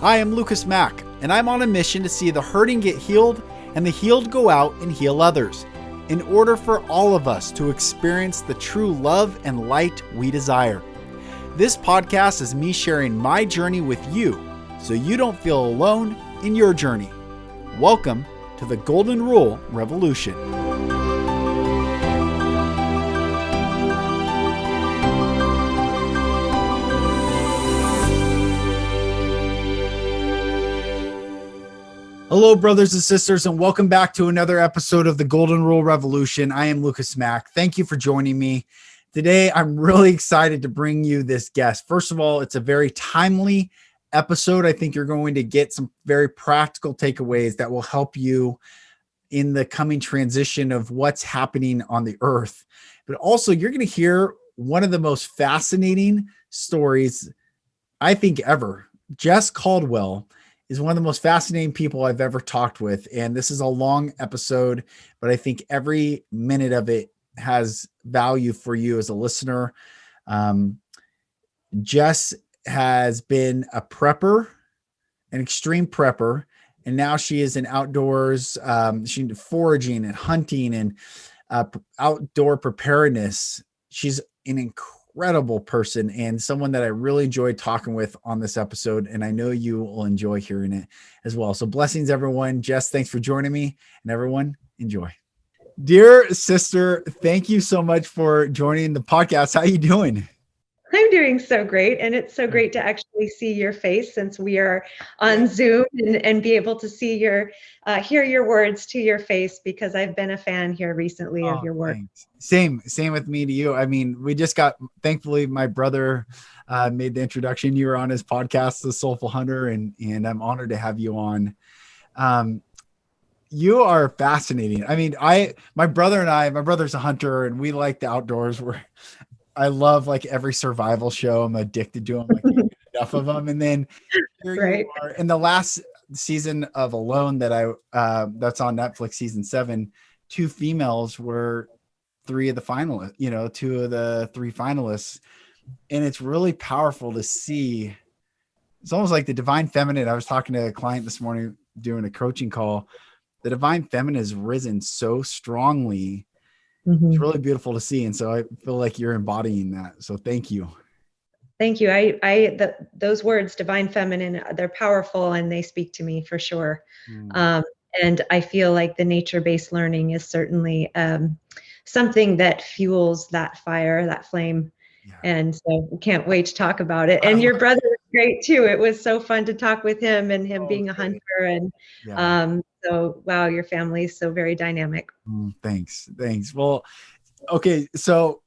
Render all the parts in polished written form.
Hi, I'm Lucas Mack, and I'm on a mission to see the hurting get healed and the healed go out and heal others, in order for all of us to experience the true love and light we desire. This podcast is me sharing my journey with you, so you don't feel alone in your journey. Welcome to the Golden Rule Revolution. Hello, brothers and sisters, and welcome back to another episode of the Golden Rule Revolution. I am Lucas Mack. Thank you for joining me. Today, I'm really excited to bring you this guest. First of all, it's a very timely episode. I think you're going to get some very practical takeaways that will help you in the coming transition of what's happening on the earth. But also, you're going to hear one of the most fascinating stories, I think, ever. Jess Caldwell is one of the most fascinating people I've ever talked with. And this is a long episode, but I think every minute of it has value for you as a listener. Jess has been a prepper, an extreme prepper, and now she is in outdoors. She's foraging and hunting and outdoor preparedness. She's an incredible person and someone that I really enjoyed talking with on this episode, and I know you will enjoy hearing it as well. So blessings, everyone. Jess, thanks for joining me, and everyone, enjoy. Dear sister, thank you so much for joining the podcast. How you doing? I'm doing so great, and it's so great to actually see your face since we are on Zoom and be able to see your hear your words to your face, because I've been a fan here recently of your work. Thanks. Same with me to you. I mean, we just got, thankfully, my brother made the introduction. You were on his podcast, The Soulful Hunter, and I'm honored to have you on. You are fascinating. I mean, my brother's a hunter, and we like the outdoors. I love like every survival show. I'm addicted to them. I can't get enough of them. And then here you are in the last season of Alone that that's on Netflix, season 7. 2 females were 3 of the finalists, 2 of the 3 finalists. And it's really powerful to see. It's almost like the divine feminine. I was talking to a client this morning doing a coaching call. The divine feminine has risen so strongly. It's really beautiful to see. And so I feel like you're embodying that. So thank you. Thank you. Those words, divine feminine, they're powerful and they speak to me for sure. And I feel like the nature-based learning is certainly something that fuels that fire, that flame. Yeah. And so we can't wait to talk about it. And your brother was great too. It was so fun to talk with him and him being a hunter. And so, wow, your family is so very dynamic. Thanks. Well, okay. So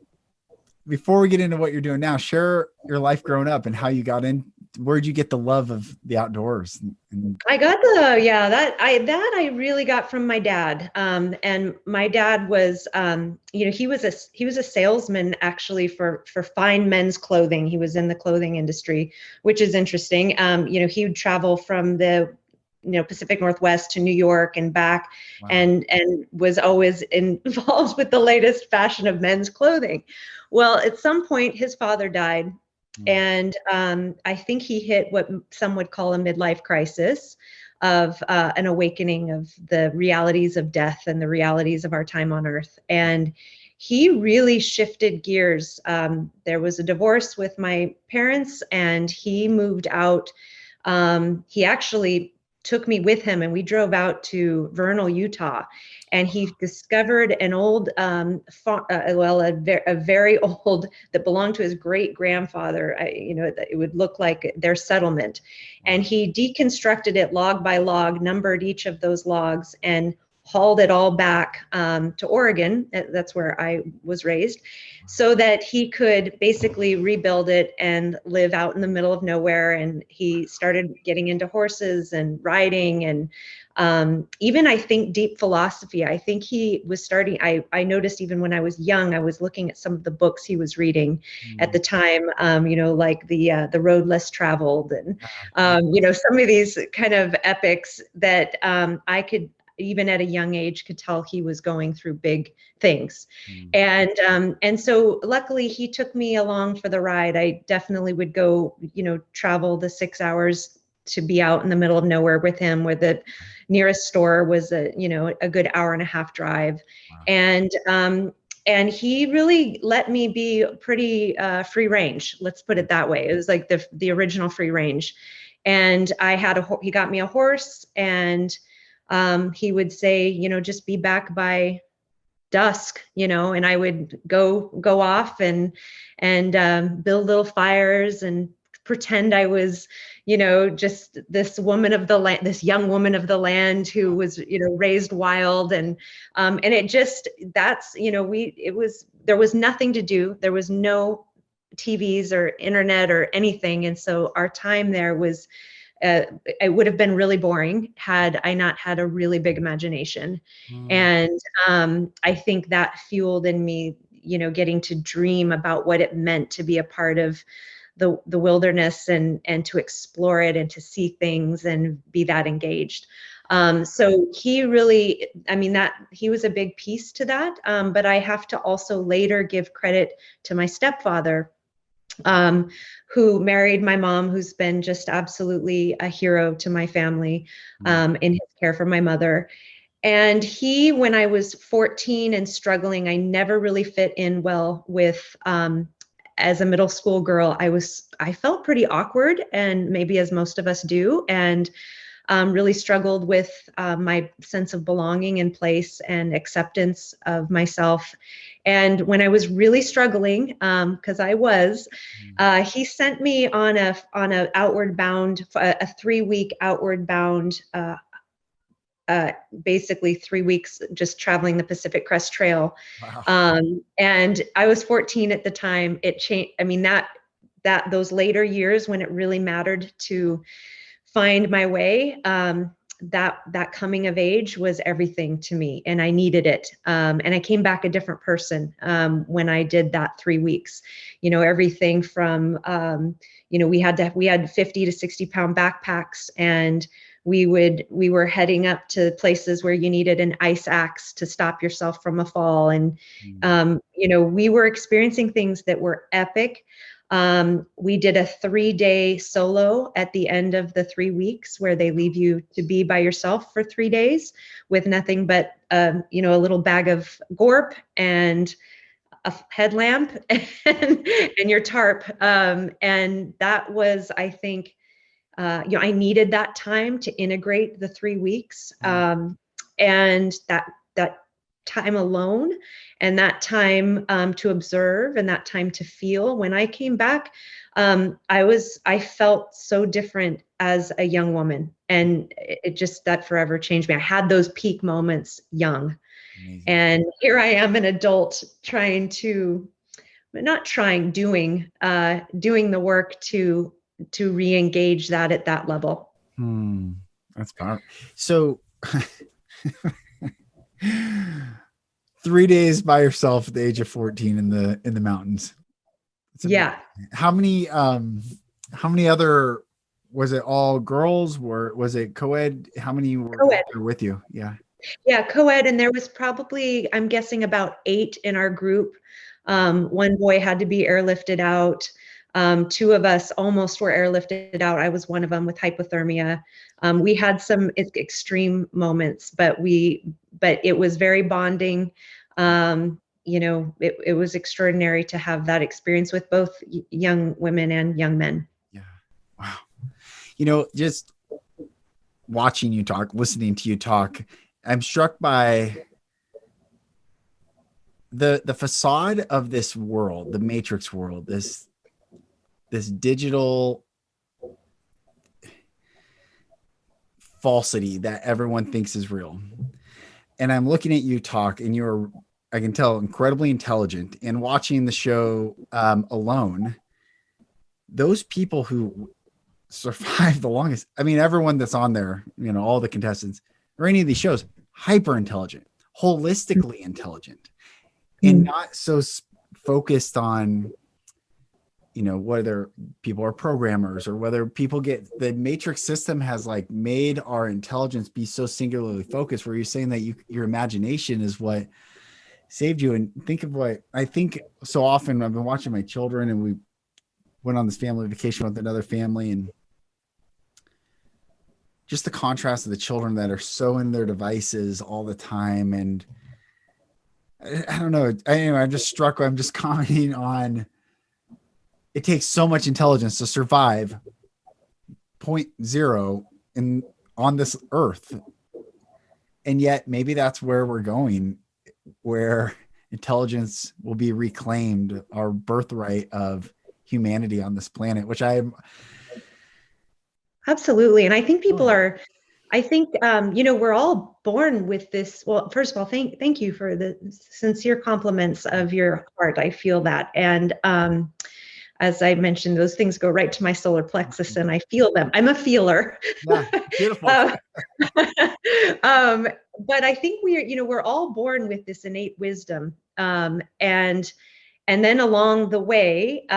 before we get into what you're doing now, share your life growing up and how you got in. Where'd you get the love of the outdoors? I got that I really got from my dad. And my dad was, he was a salesman actually for fine men's clothing. He was in the clothing industry, which is interesting. He would travel from the Pacific Northwest to New York and back. Wow. and was always involved with the latest fashion of men's clothing. Well, at some point his father died. And I think he hit what some would call a midlife crisis of an awakening of the realities of death and the realities of our time on earth. And he really shifted gears. There was a divorce with my parents and he moved out. He actually took me with him and we drove out to Vernal, Utah, and he discovered an old, a very old, that belonged to his great grandfather. It would look like their settlement, and he deconstructed it log by log, numbered each of those logs, and hauled it all back to Oregon. That's where I was raised, so that he could basically rebuild it and live out in the middle of nowhere. And he started getting into horses and riding and even, I think, deep philosophy. I think he was starting, I noticed even when I was young, I was looking at some of the books he was reading at the time, like the Road Less Traveled and, some of these kind of epics that I could, even at a young age, could tell he was going through big things. And so luckily he took me along for the ride. I definitely would go, travel the 6 hours to be out in the middle of nowhere with him, where the nearest store was a good hour and a half drive. Wow. And he really let me be pretty free range. Let's put it that way. It was like the original free range. And he got me a horse, and he would say, just be back by dusk, and I would go off and build little fires and pretend I was, just this woman of the land, this young woman of the land who was, raised wild. And it just, there was nothing to do. There was no TVs or internet or anything. And so our time there was, it would have been really boring had I not had a really big imagination. And I think that fueled in me, getting to dream about what it meant to be a part of the wilderness and to explore it and to see things and be that engaged. So he really, he was a big piece to that. But I have to also later give credit to my stepfather, who married my mom, who's been just absolutely a hero to my family, in his care for my mother. And when I was 14 and struggling, I never really fit in well with, as a middle school girl, I felt pretty awkward, and maybe as most of us do, and really struggled with my sense of belonging in place and acceptance of myself. And when I was really struggling, because he sent me on a outward bound, a 3-week outward bound, basically 3 weeks just traveling the Pacific Crest Trail. Wow. And I was 14 at the time. It changed. That those later years when it really mattered to find my way, that coming of age was everything to me, and I needed it. And I came back a different person when I did that 3 weeks. Everything from we had 50 to 60 pound backpacks, and we were heading up to places where you needed an ice axe to stop yourself from a fall. And, we were experiencing things that were epic. We did a 3-day solo at the end of the 3 weeks, where they leave you to be by yourself for 3 days with nothing but, a little bag of gorp and a headlamp and your tarp. And that was, I think, I needed that time to integrate the 3 weeks, and that time alone, and that time to observe, and that time to feel. When I came back, I felt so different as a young woman, and it just, that forever changed me. I had those peak moments young. Amazing. And here I am, an adult, doing the work to re-engage that at that level. That's powerful. So 3 days by yourself at the age of 14 in the mountains. Yeah. How many other, was it all girls? Was it co-ed? How many were with you? Yeah. Yeah. Co-ed. And there was probably, I'm guessing, about 8 in our group. One boy had to be airlifted out. 2 of us almost were airlifted out. I was one of them with hypothermia. We had some extreme moments, but it was very bonding. It was extraordinary to have that experience with both young women and young men. Yeah. Wow. Just watching you talk, listening to you talk, I'm struck by the facade of this world, the matrix world, this digital falsity that everyone thinks is real. And I'm looking at you talk, and you're, I can tell, incredibly intelligent. And watching the show alone, those people who survive the longest, everyone that's on there, all the contestants or any of these shows, hyper intelligent, holistically intelligent, and not so focused on whether people are programmers or whether people the matrix system has made our intelligence be so singularly focused, where you're saying that your imagination is what saved you. And think of what I think so often. I've been watching my children, and we went on this family vacation with another family, and just the contrast of the children that are so in their devices all the time. And I don't know. I'm just struck. I'm just commenting on, it takes so much intelligence to survive point zero on this earth. And yet maybe that's where we're going, where intelligence will be reclaimed, our birthright of humanity on this planet, which Absolutely. And I think we're all born with this. Well, first of all, thank you for the sincere compliments of your heart. I feel that. And as I mentioned, those things go right to my solar plexus and I feel them. I'm a feeler. Yeah, beautiful. But I think we're all born with this innate wisdom. And then along the way,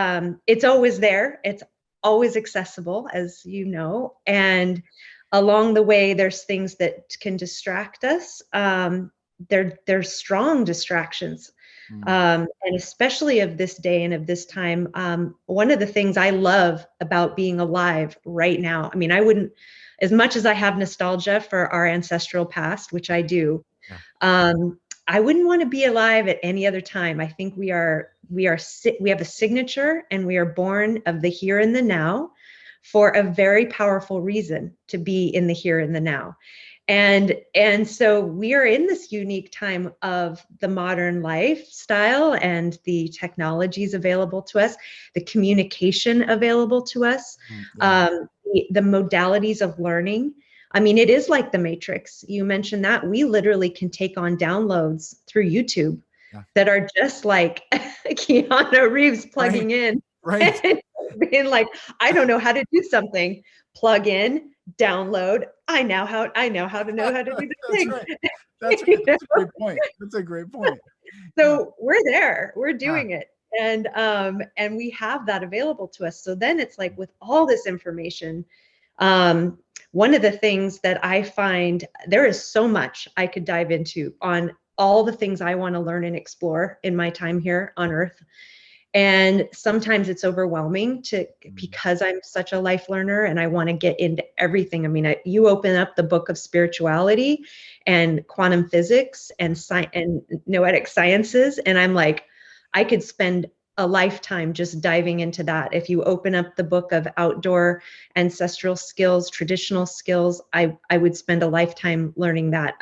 it's always there. It's always accessible, as you know. And along the way, there's things that can distract us. They're strong distractions. And especially of this day and of this time, one of the things I love about being alive right now, I mean, I wouldn't, as much as I have nostalgia for our ancestral past, which I do, I wouldn't want to be alive at any other time. I think we have a signature, and we are born of the here and the now for a very powerful reason, to be in the here and the now. And so we are in this unique time of the modern lifestyle and the technologies available to us, the communication available to us, the modalities of learning. I mean, it is like the Matrix. You mentioned that. We literally can take on downloads through YouTube that are just like Keanu Reeves plugging in and being like, I don't know how to do something. Plug in, download. I know how to do the thing. Right. That's right. That's a great point. That's a great point. So we're there. We're doing it. And we have that available to us. So then it's like, with all this information, one of the things that I find, there is so much I could dive into on all the things I want to learn and explore in my time here on Earth. And sometimes it's overwhelming because I'm such a life learner and I want to get into everything. I mean, you open up the book of spirituality and quantum physics and noetic sciences, and I'm like, I could spend a lifetime just diving into that. If you open up the book of outdoor ancestral skills, traditional skills, I would spend a lifetime learning that.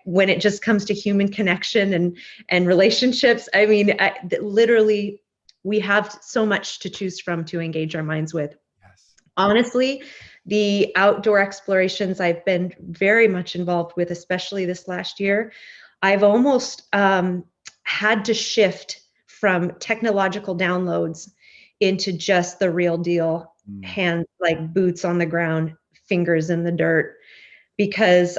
When it just comes to human connection and relationships, I mean, literally, we have so much to choose from to engage our minds with. Yes. Honestly, the outdoor explorations I've been very much involved with, especially this last year, I've almost had to shift from technological downloads into just the real deal, hands, like boots on the ground, fingers in the dirt, because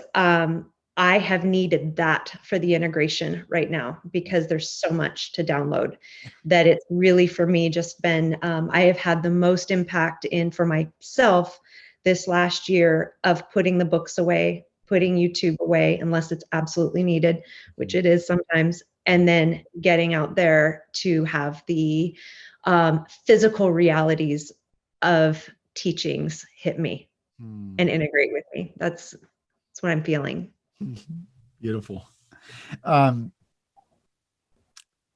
I have needed that for the integration right now, because there's so much to download that it's really, for me, just been, I have had the most impact for myself this last year of putting the books away, putting YouTube away, unless it's absolutely needed, which it is sometimes, and then getting out there to have the physical realities of teachings hit me and integrate with me. That's what I'm feeling. Beautiful.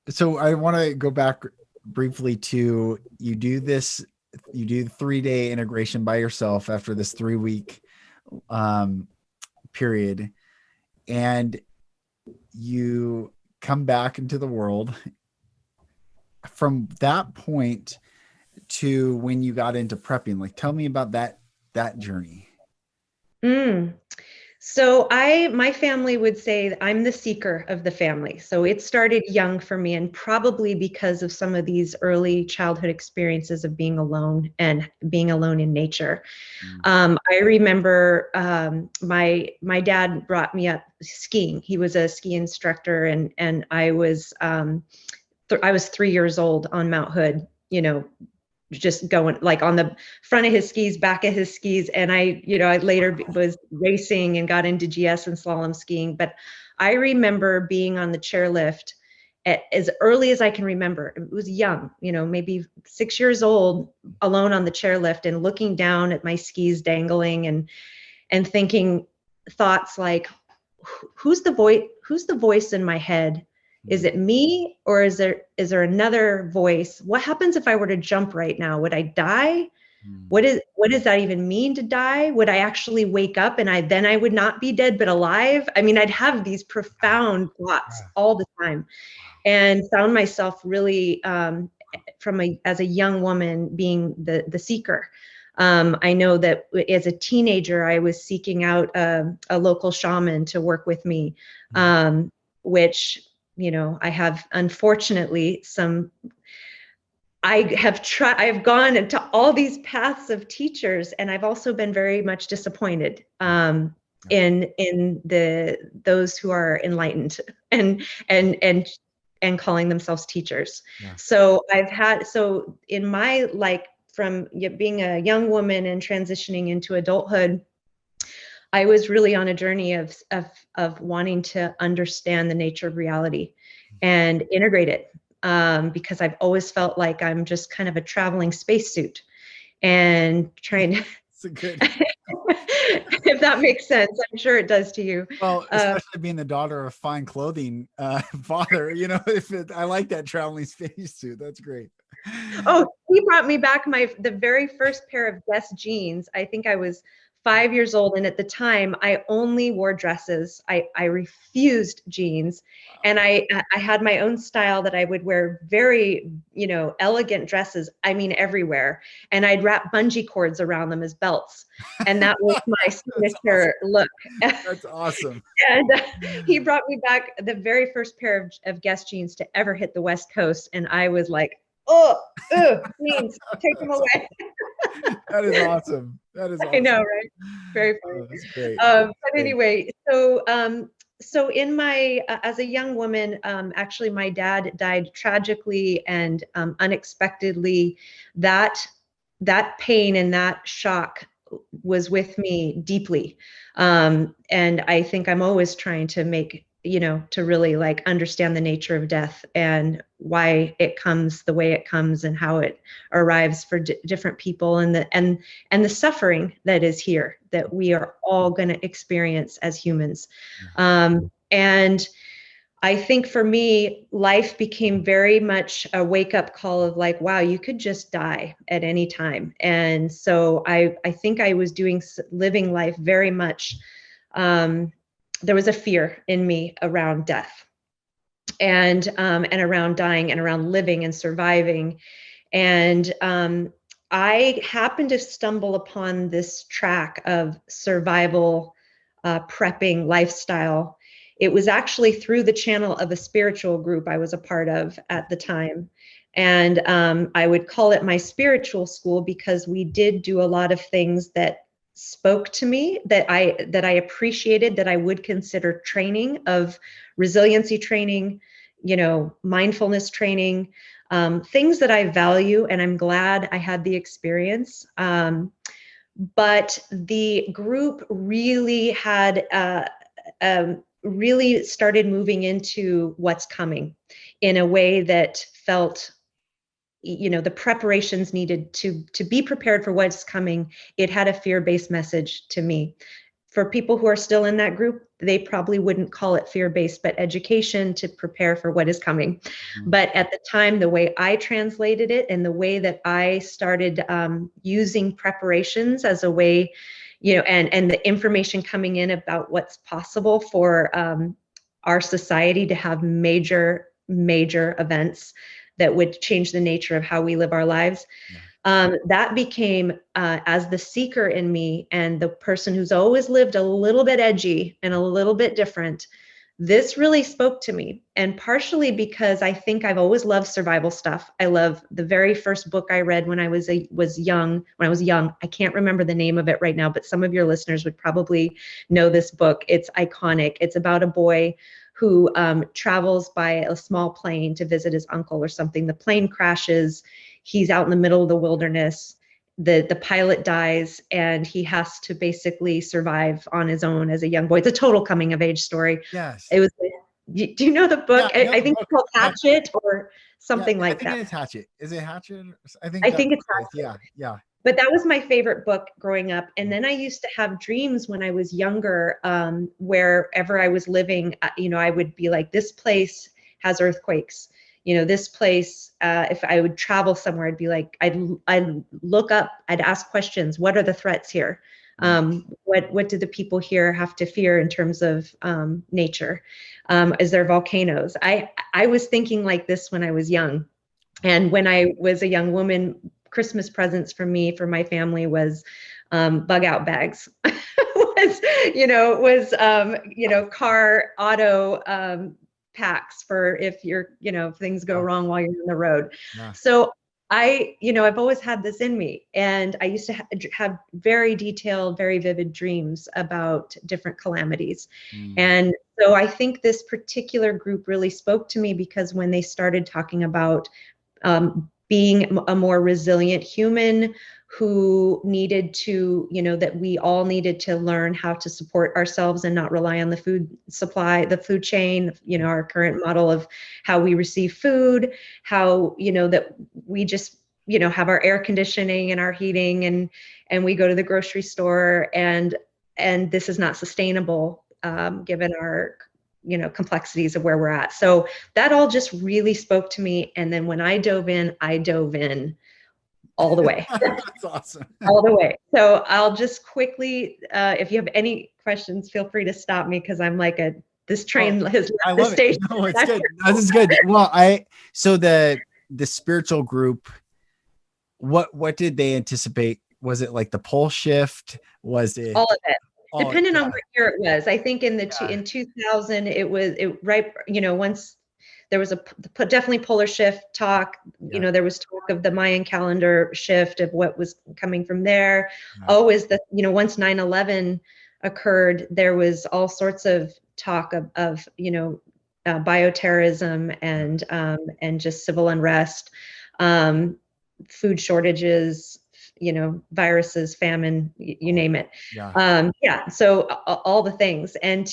So I want to go back briefly to, you do the 3-day integration by yourself after this 3-week period, and you come back into the world. From that point to when you got into prepping, like, tell me about that journey. So my family would say that I'm the seeker of the family. So it started young for me, and probably because of some of these early childhood experiences of being alone and being alone in nature. I remember my dad brought me up skiing. He was a ski instructor, and I was 3 years old on Mount Hood, just going like on the front of his skis, back of his skis. And I later was racing and got into GS and slalom skiing. But I remember being on the chairlift as early as I can remember. It was young, maybe 6 years old, alone on the chairlift and looking down at my skis dangling and thinking thoughts like, who's the voice in my head? Is it me, or is there another voice? What happens if I were to jump right now? Would I die? What does that even mean, to die? Would I actually wake up and I would not be dead but alive? I mean, I'd have these profound thoughts all the time, and found myself really as a young woman being the seeker. I know that as a teenager, I was seeking out a local shaman to work with me, which, I have, unfortunately, I have gone into all these paths of teachers, and I've also been very much disappointed in those who are enlightened and calling themselves teachers. Yeah. So in my, like, from being a young woman and transitioning into adulthood, I was really on a journey of wanting to understand the nature of reality and integrate it, because I've always felt like I'm just kind of a traveling spacesuit and trying to. It's a good. If that makes sense, I'm sure it does to you. Well, especially being the daughter of fine clothing father, I like that traveling spacesuit. That's great. Oh, he brought me back the very first pair of Jess jeans. I think I was 5 years old, and at the time I only wore dresses. I refused jeans. Wow. And I had my own style that I would wear very, elegant dresses, I mean, everywhere. And I'd wrap bungee cords around them as belts. And that was my signature look. That's awesome. And he brought me back the very first pair of Guess jeans to ever hit the West Coast. And I was like, jeans, take them away. That is awesome. That is awesome. I know, right? Very funny. Oh, that's great. But anyway, so in my, as a young woman, actually my dad died tragically and unexpectedly. That pain and that shock was with me deeply. And I think I'm always trying to to really, like, understand the nature of death and why it comes the way it comes and how it arrives for different people, and the suffering that is here that we are all going to experience as humans. And I think for me, life became very much a wake-up call of, like, wow, you could just die at any time. And so I think I was living life very much, there was a fear in me around death and around dying and around living and surviving. And I happened to stumble upon this track of survival, prepping lifestyle. It was actually through the channel of a spiritual group I was a part of at the time. And I would call it my spiritual school because we did do a lot of things that spoke to me, that I appreciated, that I would consider training, of resiliency training, mindfulness training, things that I value, and I'm glad I had the experience. But the group really had really started moving into what's coming in a way that felt, the preparations needed to be prepared for what's coming. It had a fear-based message to me. For people who are still in that group, they probably wouldn't call it fear-based, but education to prepare for what is coming. Mm-hmm. But at the time, the way I translated it and the way that I started using preparations as a way, and the information coming in about what's possible for our society to have major events that would change the nature of how we live our lives. Yeah. That became, as the seeker in me and the person who's always lived a little bit edgy and a little bit different, this really spoke to me. And partially because I think I've always loved survival stuff. I love the very first book I read when I was young. I can't remember the name of it right now, but some of your listeners would probably know this book. It's iconic. It's about a boy who travels by a small plane to visit his uncle or something. The plane crashes. He's out in the middle of the wilderness. The pilot dies, and he has to basically survive on his own as a young boy. It's a total coming of age story. Yes. It was Do you know the book? Yeah, I know I the think book. it's called Hatchet or Yeah, something I like think that. it is Hatchet. Is it Hatchet? I think I that's think it's what it is. Hatchet. Yeah, yeah. But that was my favorite book growing up. And then I used to have dreams when I was younger, wherever I was living, I would be like, this place has earthquakes. This place, if I would travel somewhere, I'd be like, I'd look up, I'd ask questions. What are the threats here? What do the people here have to fear in terms of nature? Is there volcanoes? I was thinking like this when I was young. And when I was a young woman, Christmas presents for me, for my family, was bug out bags. Car auto packs for if things go wrong while you're on the road. Yeah. So I've always had this in me, and I used to have very detailed, very vivid dreams about different calamities. And so I think this particular group really spoke to me, because when they started talking about being a more resilient human who needed to, that we all needed to learn how to support ourselves and not rely on the food supply, the food chain, our current model of how we receive food, how, that we just, have our air conditioning and our heating, and we go to the grocery store, and this is not sustainable, given our complexities of where we're at. So that all just really spoke to me. And then when I dove in all the way. That's awesome. All the way. So I'll just quickly, if you have any questions, feel free to stop me, because I'm like this train has I left the love it. station. No, it's good. This is good. Well, so the spiritual group, what did they anticipate? Was it like the pole shift? Was it All of it? all? Depending Yeah. on what year it was. I think in 2000, once there was definitely polar shift talk. There was talk of the Mayan calendar shift, of what was coming from there. Always once 9/11 occurred, there was all sorts of talk of bioterrorism and just civil unrest, food shortages, viruses, famine, you name it. So all the things. And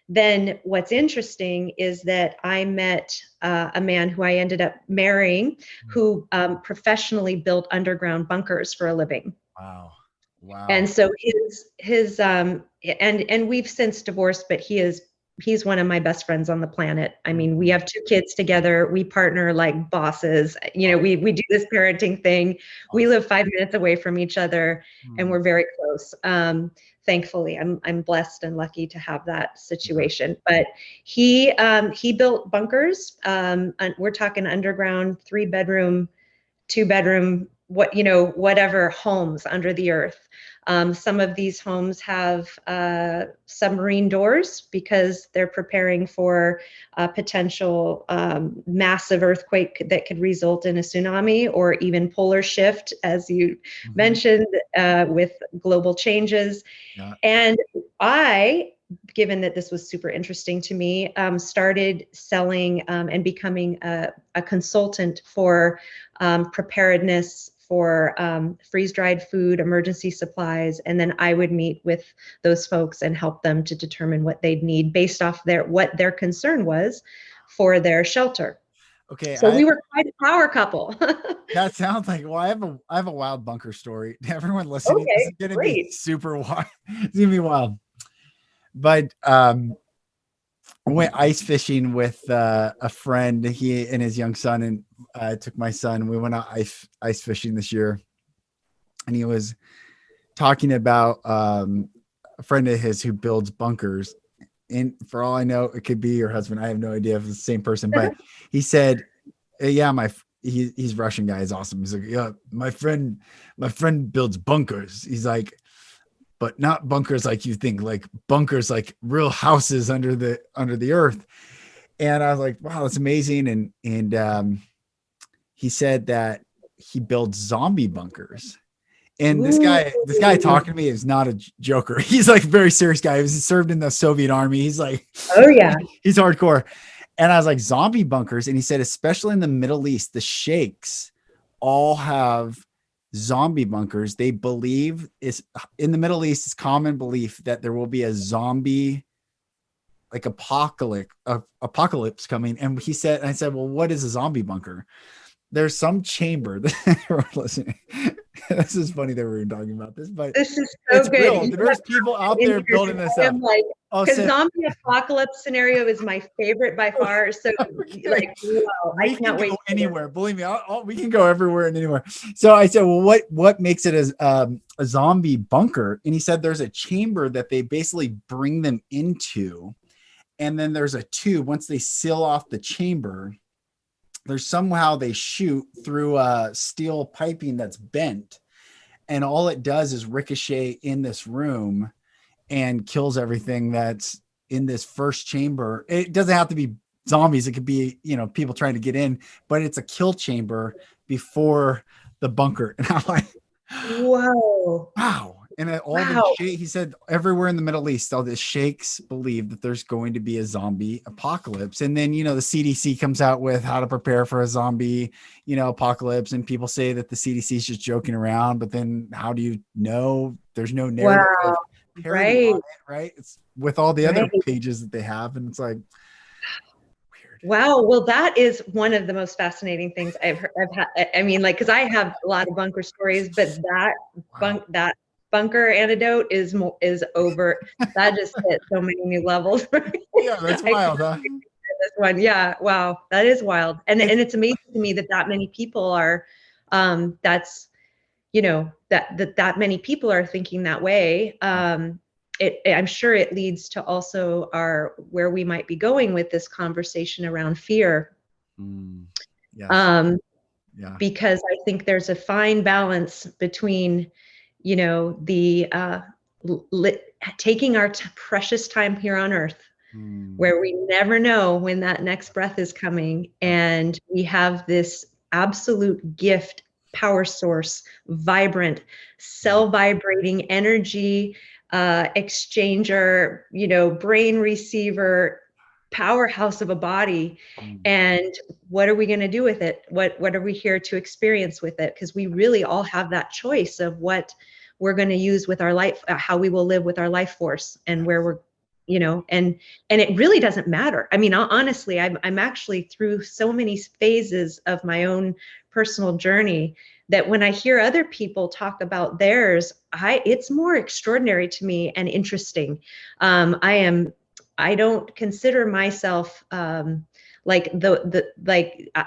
then what's interesting is that I met a man who I ended up marrying, who professionally built underground bunkers for a living. Wow. And so his and we've since divorced, but he's one of my best friends on the planet. I mean, we have 2 kids together. We partner like bosses. We do this parenting thing. We live 5 minutes away from each other, and we're very close. Thankfully, I'm blessed and lucky to have that situation. But he built bunkers. We're talking underground, 3-bedroom, 2-bedroom, whatever homes under the earth. Some of these homes have submarine doors, because they're preparing for a potential massive earthquake that could result in a tsunami, or even polar shift, as you mentioned, with global changes. And given that this was super interesting to me, started selling and becoming a consultant for preparedness, for freeze-dried food, emergency supplies, and then I would meet with those folks and help them to determine what they'd need based off what their concern was for their shelter. Okay. So we were quite a power couple. That sounds like, well, I have a wild bunker story. Everyone listening, this is gonna be super wild. It's gonna be wild. But I went ice fishing with a friend, he and his young son, and I took my son. We went out ice fishing this year, and he was talking about a friend of his who builds bunkers. And for all I know, it could be your husband. I have no idea if it's the same person, but he said, yeah, he's Russian guy. He's awesome. He's like, yeah, my friend builds bunkers. He's like, but not bunkers like you think, like bunkers, like real houses under the earth. And I was like, wow, that's amazing. And he said that he builds zombie bunkers. And this guy talking to me is not a joker. He's like a very serious guy. He served in the Soviet army. He's like, oh yeah, he's hardcore. And I was like, zombie bunkers. And he said, especially in the Middle East, the sheikhs all have zombie bunkers. They believe in the Middle East, it's common belief that there will be a zombie like apocalypse coming. And I said, well, what is a zombie bunker? There's some chamber that listening. This is funny that we're talking about this, but this is so it's good. real. There's people out there building this up. Like, because zombie apocalypse scenario is my favorite by far. So okay. like, wow, I cannot wait. Anywhere. Believe me, we can go everywhere and anywhere. So I said, well, what makes it a zombie bunker? And he said there's a chamber that they basically bring them into, and then there's a tube. Once they seal off the chamber, there's somehow they shoot through steel piping that's bent, and all it does is ricochet in this room and kills everything that's in this first chamber. It doesn't have to be zombies. It could be, people trying to get in, but it's a kill chamber before the bunker. And I'm like, whoa. Wow. And he said everywhere in the Middle East, all the sheikhs believe that there's going to be a zombie apocalypse. And then, the CDC comes out with how to prepare for a zombie, apocalypse. And people say that the CDC is just joking around, but then how do you know? There's no narrative. Wow. Right. On it, right. It's with all the other pages that they have. And it's like, weird. Wow. Well, that is one of the most fascinating things I've had. I mean, like, cause I have a lot of bunker stories, but that bunker antidote is over. That just hit so many new levels. Yeah. That's wild. Huh? This one. Yeah. Wow. That is wild. And it's amazing to me that many people are, that many people are thinking that way. I'm sure it leads to also where we might be going with this conversation around fear. Yes. Because I think there's a fine balance between, taking our precious time here on earth, where we never know when that next breath is coming. And we have this absolute gift, power source, vibrant, cell vibrating energy, exchanger, brain receiver, powerhouse of a body. And what are we going to do with it? What are we here to experience with it? Because we really all have that choice of what we're going to use with our life, how we will live with our life force, and where we're, and it really doesn't matter. I mean, honestly, I'm actually through so many phases of my own personal journey that when I hear other people talk about theirs, it's more extraordinary to me and interesting. I don't consider myself I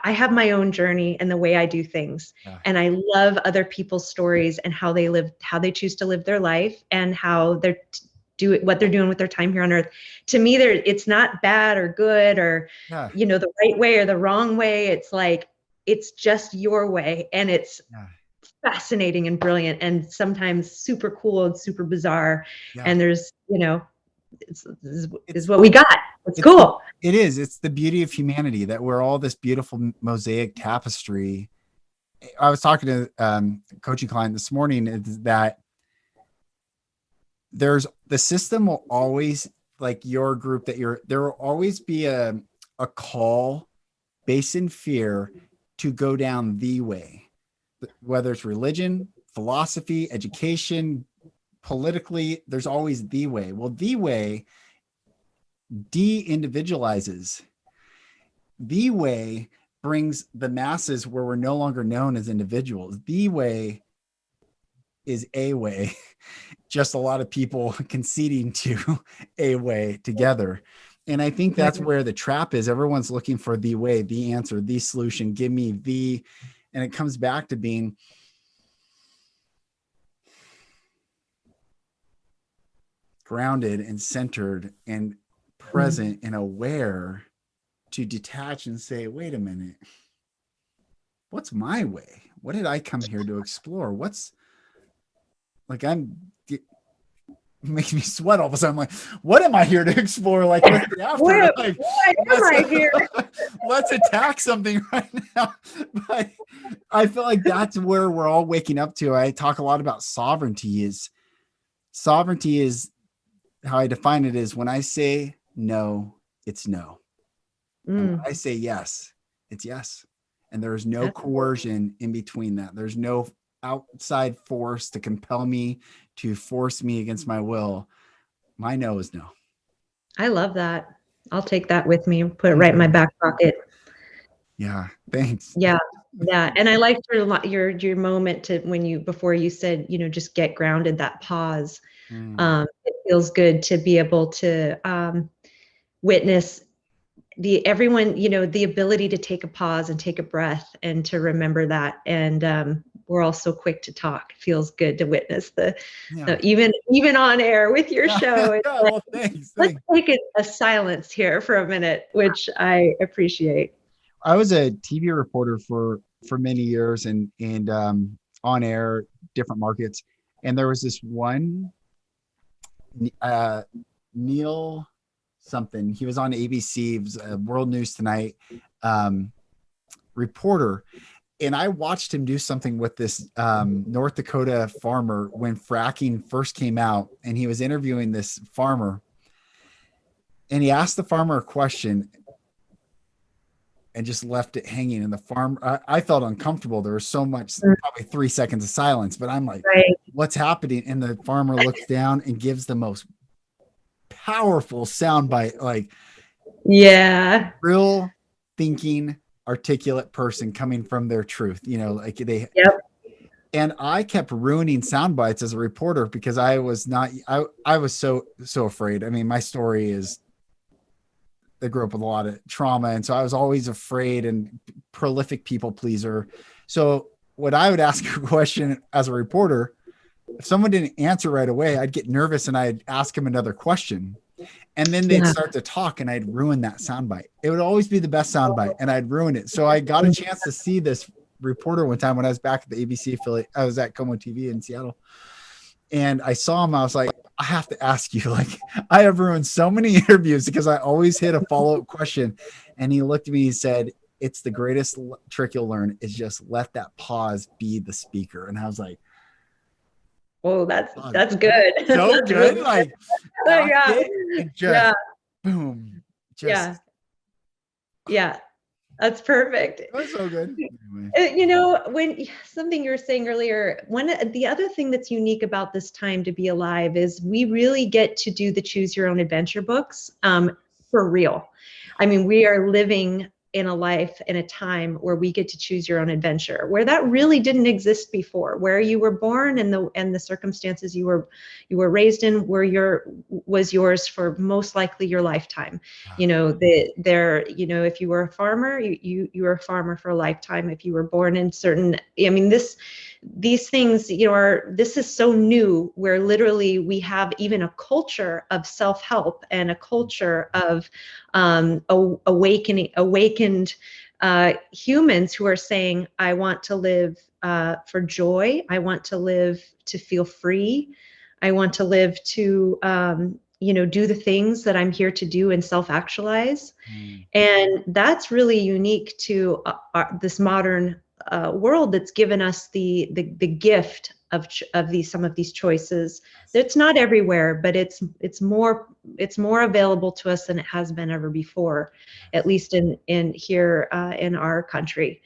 have my own journey and the way I do things. Yeah. And I love other people's stories and how they choose to live their life and how they're what they're doing with their time here on earth. To me, it's not bad or good or, the right way or the wrong way. It's like, it's just your way. And it's fascinating and brilliant and sometimes super cool and super bizarre. Yeah. And there's, it's what we got. It's cool. It is. It's the beauty of humanity that we're all this beautiful mosaic tapestry. I was talking to a coaching client this morning, is that the system will always, like your group there will always be a call based in fear to go down the way, whether it's religion, philosophy, education, politically, there's always the way. Well, the way de-individualizes. The way brings the masses where we're no longer known as individuals. The way is a way, just a lot of people conceding to a way together. And I think that's where the trap is. Everyone's looking for the way, the answer, the solution. Give me and it comes back to being grounded and centered and present and aware to detach and say, wait a minute, what's my way? What did I come here to explore? It makes me sweat all of a sudden. I'm like, what am I here to explore? Like, what's the after? Why am I here? Let's attack something right now. But I feel like that's where we're all waking up to. I talk a lot about sovereignty is how I define it is when I say no, it's no. And when I say yes, it's yes. And there is no coercion in between that. There's no outside force to compel me, to force me against my will. My no is no. I love that. I'll take that with me and put it right in my back pocket. Yeah. Thanks. Yeah. Yeah. And I liked your moment to before you said, just get grounded, that pause. It feels good to be able to witness the ability to take a pause and take a breath and to remember that. And we're all so quick to talk. It feels good to witness even on air with your show. It's like, Well, thanks. let's take a silence here for a minute, which I appreciate. I was a TV reporter for many years and on air, different markets. And there was this one, Neil something. He was on ABC, it was World News Tonight reporter. And I watched him do something with this North Dakota farmer when fracking first came out. And he was interviewing this farmer. And he asked the farmer a question and just left it hanging. And the farm, I felt uncomfortable. There was so much, probably 3 seconds of silence, but I'm like, what's happening? And the farmer looks down and gives the most powerful soundbite, like, real thinking, articulate person coming from their truth, like they, and I kept ruining sound bites as a reporter because I was so afraid. I mean, my story is, I grew up with a lot of trauma. And so I was always afraid and prolific people pleaser. So when I would ask a question as a reporter, if someone didn't answer right away, I'd get nervous and I'd ask them another question. And then they'd start to talk and I'd ruin that soundbite. It would always be the best soundbite and I'd ruin it. So I got a chance to see this reporter one time when I was back at the ABC affiliate. I was at Como TV in Seattle. And I saw him. I was like, I have to ask you, like, I have ruined so many interviews because I always hit a follow-up question. And he looked at me and said, it's the greatest trick you'll learn is just let that pause be the speaker. And I was like, oh, that's good. So good. Like, and just boom. Just, yeah. That's perfect. That was so good. When something you were saying earlier, the other thing that's unique about this time to be alive is we really get to do the choose your own adventure books for real. I mean, we are living in a life, in a time where we get to choose your own adventure, where that really didn't exist before, where you were born and the circumstances you were raised in was yours for most likely your lifetime. If you were a farmer, you were a farmer for a lifetime. If you were born in these things, this is so new, where literally we have even a culture of self-help and a culture of awakened humans who are saying, I want to live for joy. I want to live to feel free. I want to live to, do the things that I'm here to do and self-actualize. And that's really unique to this modern world that's given us the gift of some of these choices. It's not everywhere, but it's more available to us than it has been ever before, at least in here in our country.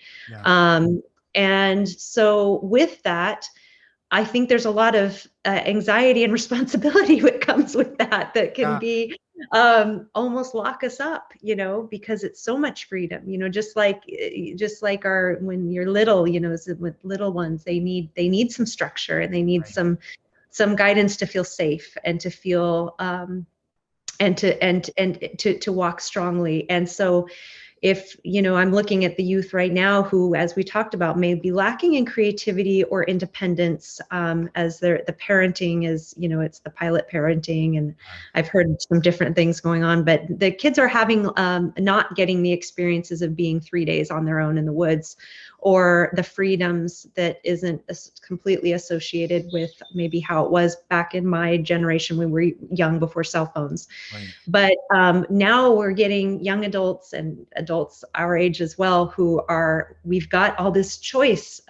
And so with that, I think there's a lot of anxiety and responsibility that comes with that can be almost lock us up, because it's so much freedom, just like when you're little, with little ones, they need some structure and they need some guidance to feel safe and to feel and to walk strongly. And so if, I'm looking at the youth right now who, as we talked about, may be lacking in creativity or independence, as the parenting is, it's the pilot parenting, and I've heard some different things going on, but the kids are having, not getting the experiences of being 3 days on their own in the woods, or the freedoms that isn't completely associated with maybe how it was back in my generation when we were young before cell phones. But now we're getting young adults and adults our age as well, we've got all this choice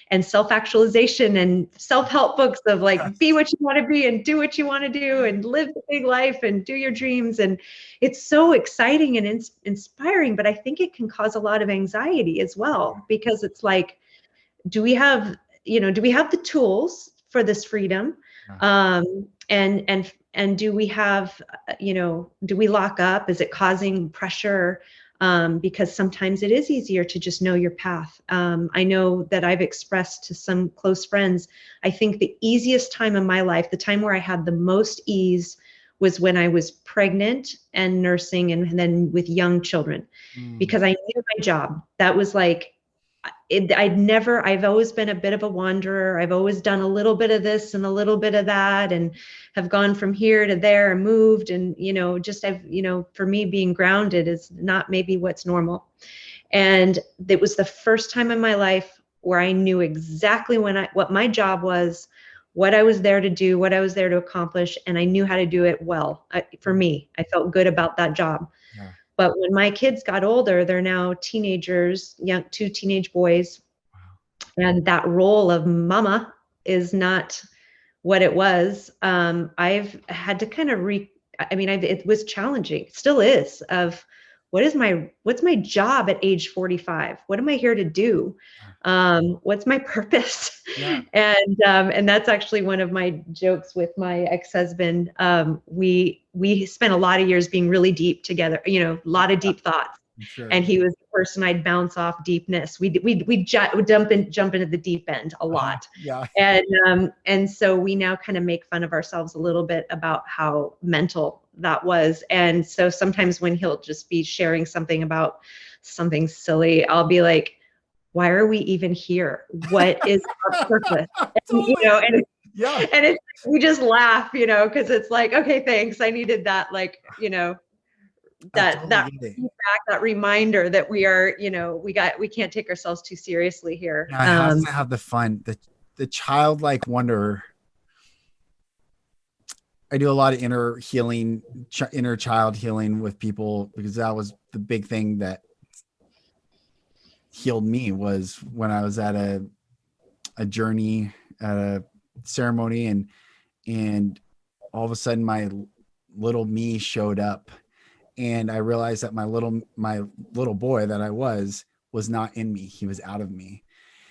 and self-actualization and self-help books of like, be what you want to be and do what you want to do and live the big life and do your dreams. And it's so exciting and inspiring, but I think it can cause a lot of anxiety as well, because it's like, do we have the tools for this freedom? And And do we have, do we lock up? Is it causing pressure? Because sometimes it is easier to just know your path. I know that I've expressed to some close friends, I think the easiest time in my life, the time where I had the most ease, was when I was pregnant and nursing and then with young children, because I knew my job. That was like, I've always been a bit of a wanderer. I've always done a little bit of this and a little bit of that, and have gone from here to there and moved. And, for me, being grounded is not maybe what's normal. And it was the first time in my life where I knew exactly what my job was, what I was there to do, what I was there to accomplish. And I knew how to do it well. For me, I felt good about that job. Yeah. But when my kids got older, they're now teenagers, two teenage boys. Wow. And that role of mama is not what it was. I've had to kind of it was challenging, it still is, of what's my job at age 45? What am I here to do? What's my purpose? Yeah. And that's actually one of my jokes with my ex-husband. We spent a lot of years being really deep together, a lot of deep thoughts. Sure. And he was the person I'd bounce off deepness. We jump into the deep end a lot. Yeah. And so we now kind of make fun of ourselves a little bit about how mental that was. And so sometimes when he'll just be sharing something about something silly, I'll be like, why are we even here? What is our purpose? Totally. And we just laugh, because it's like, okay, thanks. I needed that, that feedback, that reminder that we are, we can't take ourselves too seriously here. I have to have the fun, the childlike wonder. I do a lot of inner child healing with people, because that was the big thing that healed me, was when I was at a journey, at a ceremony, and all of a sudden my little me showed up, and I realized that my little boy that I was not in me. He was out of me.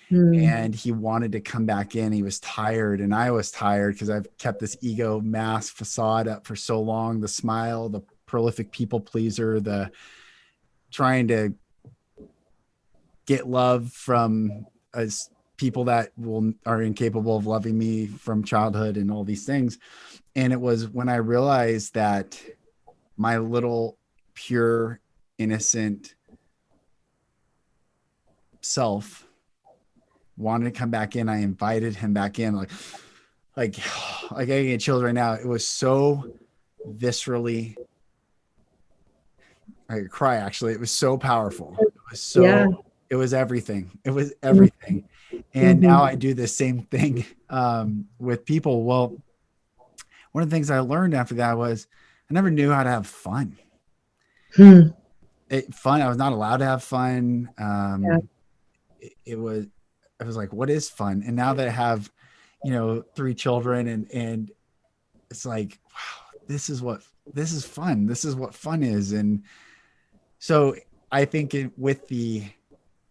And he wanted to come back in. He was tired, and I was tired because I've kept this ego mask facade up for so long. The smile, the prolific people pleaser, the trying to get love from people that are incapable of loving me from childhood and all these things. And it was when I realized that my little pure, innocent self wanted to come back in. I invited him back in. Like I get chills right now. It was so viscerally, I could cry, actually. It was so powerful. It was so, yeah. It was everything. It was everything. And now I do the same thing with people. Well, one of the things I learned after that was I never knew how to have fun. I was not allowed to have fun. It was like, what is fun? And now that I have, 3 children and it's like, wow, this is fun. This is what fun is. And so I think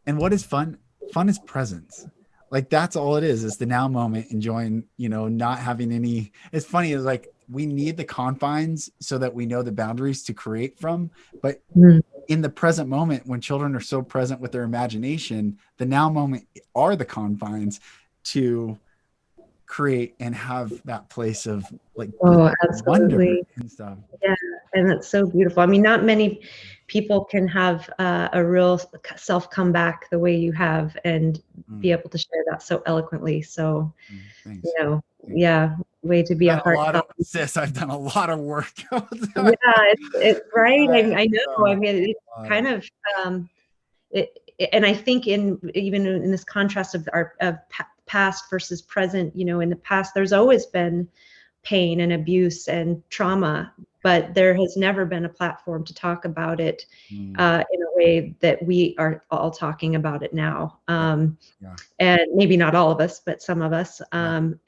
and what is fun? Fun is presence. Like, that's all it is. It's the now moment, enjoying, not having any, it's funny. It's like, we need the confines so that we know the boundaries to create from, but in the present moment, when children are so present with their imagination, the now moment are the confines to create and have that place of wonder and stuff. Yeah. And that's so beautiful. I mean, not many people can have a real self come back the way you have and be able to share that so eloquently. So, Thanks. Yeah, way to be a heart. Sis, I've done a lot of work. Yeah, it's right. I know. I mean, it's kind of, and I think even in this contrast of past versus present, in the past, there's always been pain and abuse and trauma, but there has never been a platform to talk about it in a way that we are all talking about it now. And maybe not all of us, but some of us. And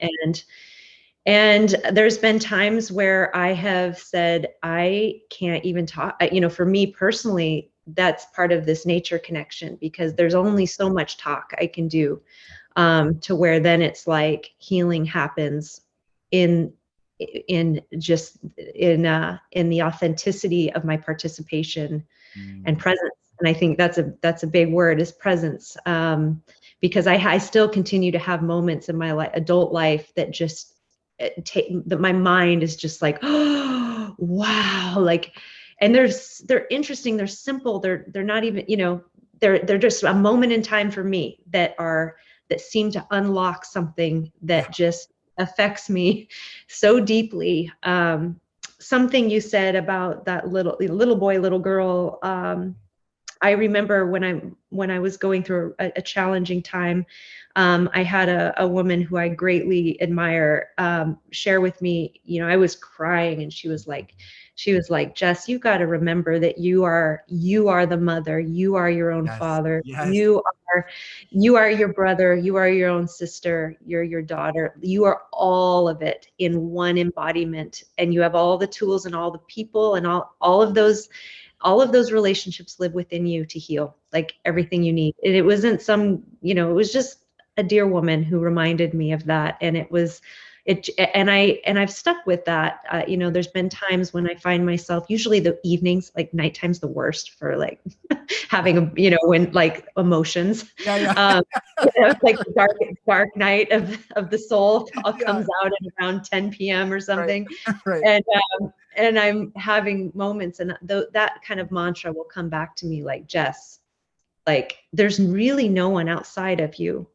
there's been times where I have said, I can't even talk, for me personally, that's part of this nature connection, because there's only so much talk I can do, to where then it's like healing happens in in just in the authenticity of my participation and presence. And I think that's a big word, is presence. Because I still continue to have moments in my adult life that just that my mind is just like, oh wow, like, and they're interesting, they're simple, they're not even, they're just a moment in time for me that seem to unlock something that just affects me so deeply. Something you said about that little boy, little girl. I remember when I was going through a challenging time, I had a woman who I greatly admire share with me. I was crying, and she was like, Jess, you got to remember that you are the mother, you are your own father, you are your brother, you are your own sister, you're your daughter, you are all of it in one embodiment, and you have all the tools and all the people and all of those relationships live within you to heal, like everything you need. And it wasn't it was just a dear woman who reminded me of that. And and I've stuck with that. There's been times when I find myself, usually the evenings, like nighttime's the worst for like having when like emotions. It's like the dark night of the soul all comes out at around 10 p.m. or something. Right. And I'm having moments, and that kind of mantra will come back to me, like, Jess, like, there's really no one outside of you.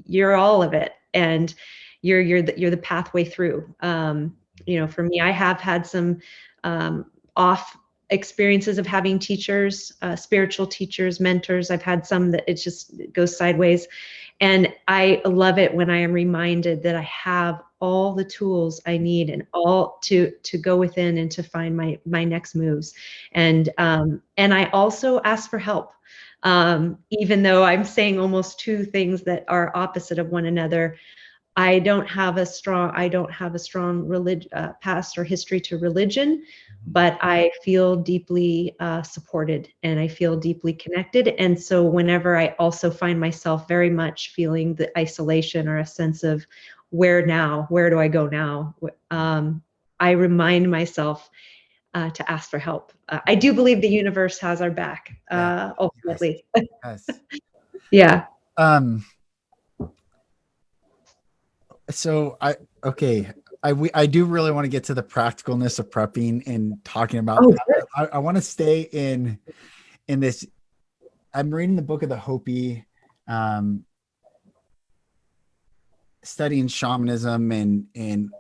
You're all of it, and you're the pathway through. For me, I have had some off experiences of having teachers, spiritual teachers, mentors. I've had some that it just goes sideways. And I love it when I am reminded that I have all the tools I need and all to go within and to find my next moves. And I also ask for help. Even though I'm saying almost two things that are opposite of one another, I don't have a strong past or history to religion, but I feel deeply supported, and I feel deeply connected. And so whenever I also find myself very much feeling the isolation or a sense of where do I go now? I remind myself to ask for help. I do believe the universe has our back, ultimately. Yes. Yeah. So I do really want to get to the practicalness of prepping and talking about that. I want to stay in this. I'm reading the book of the Hopi, studying shamanism, and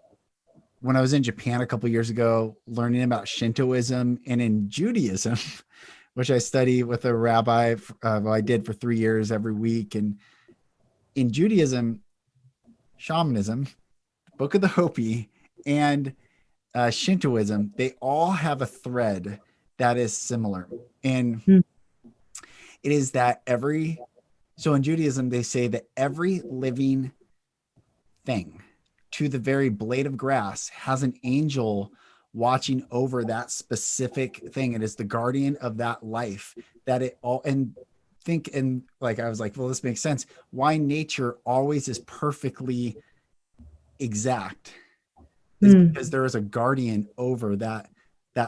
when I was in Japan a couple of years ago, learning about Shintoism, and in Judaism, which I study with a rabbi. I did for 3 years every week. And in Judaism, shamanism, book of the Hopi, and Shintoism, they all have a thread that is similar. And it is that so in Judaism, they say that every living thing, to the very blade of grass, has an angel watching over that specific thing. It is the guardian of that life, that it all, and like, I was like, well, this makes sense. Why nature always is perfectly exact is because there is a guardian over that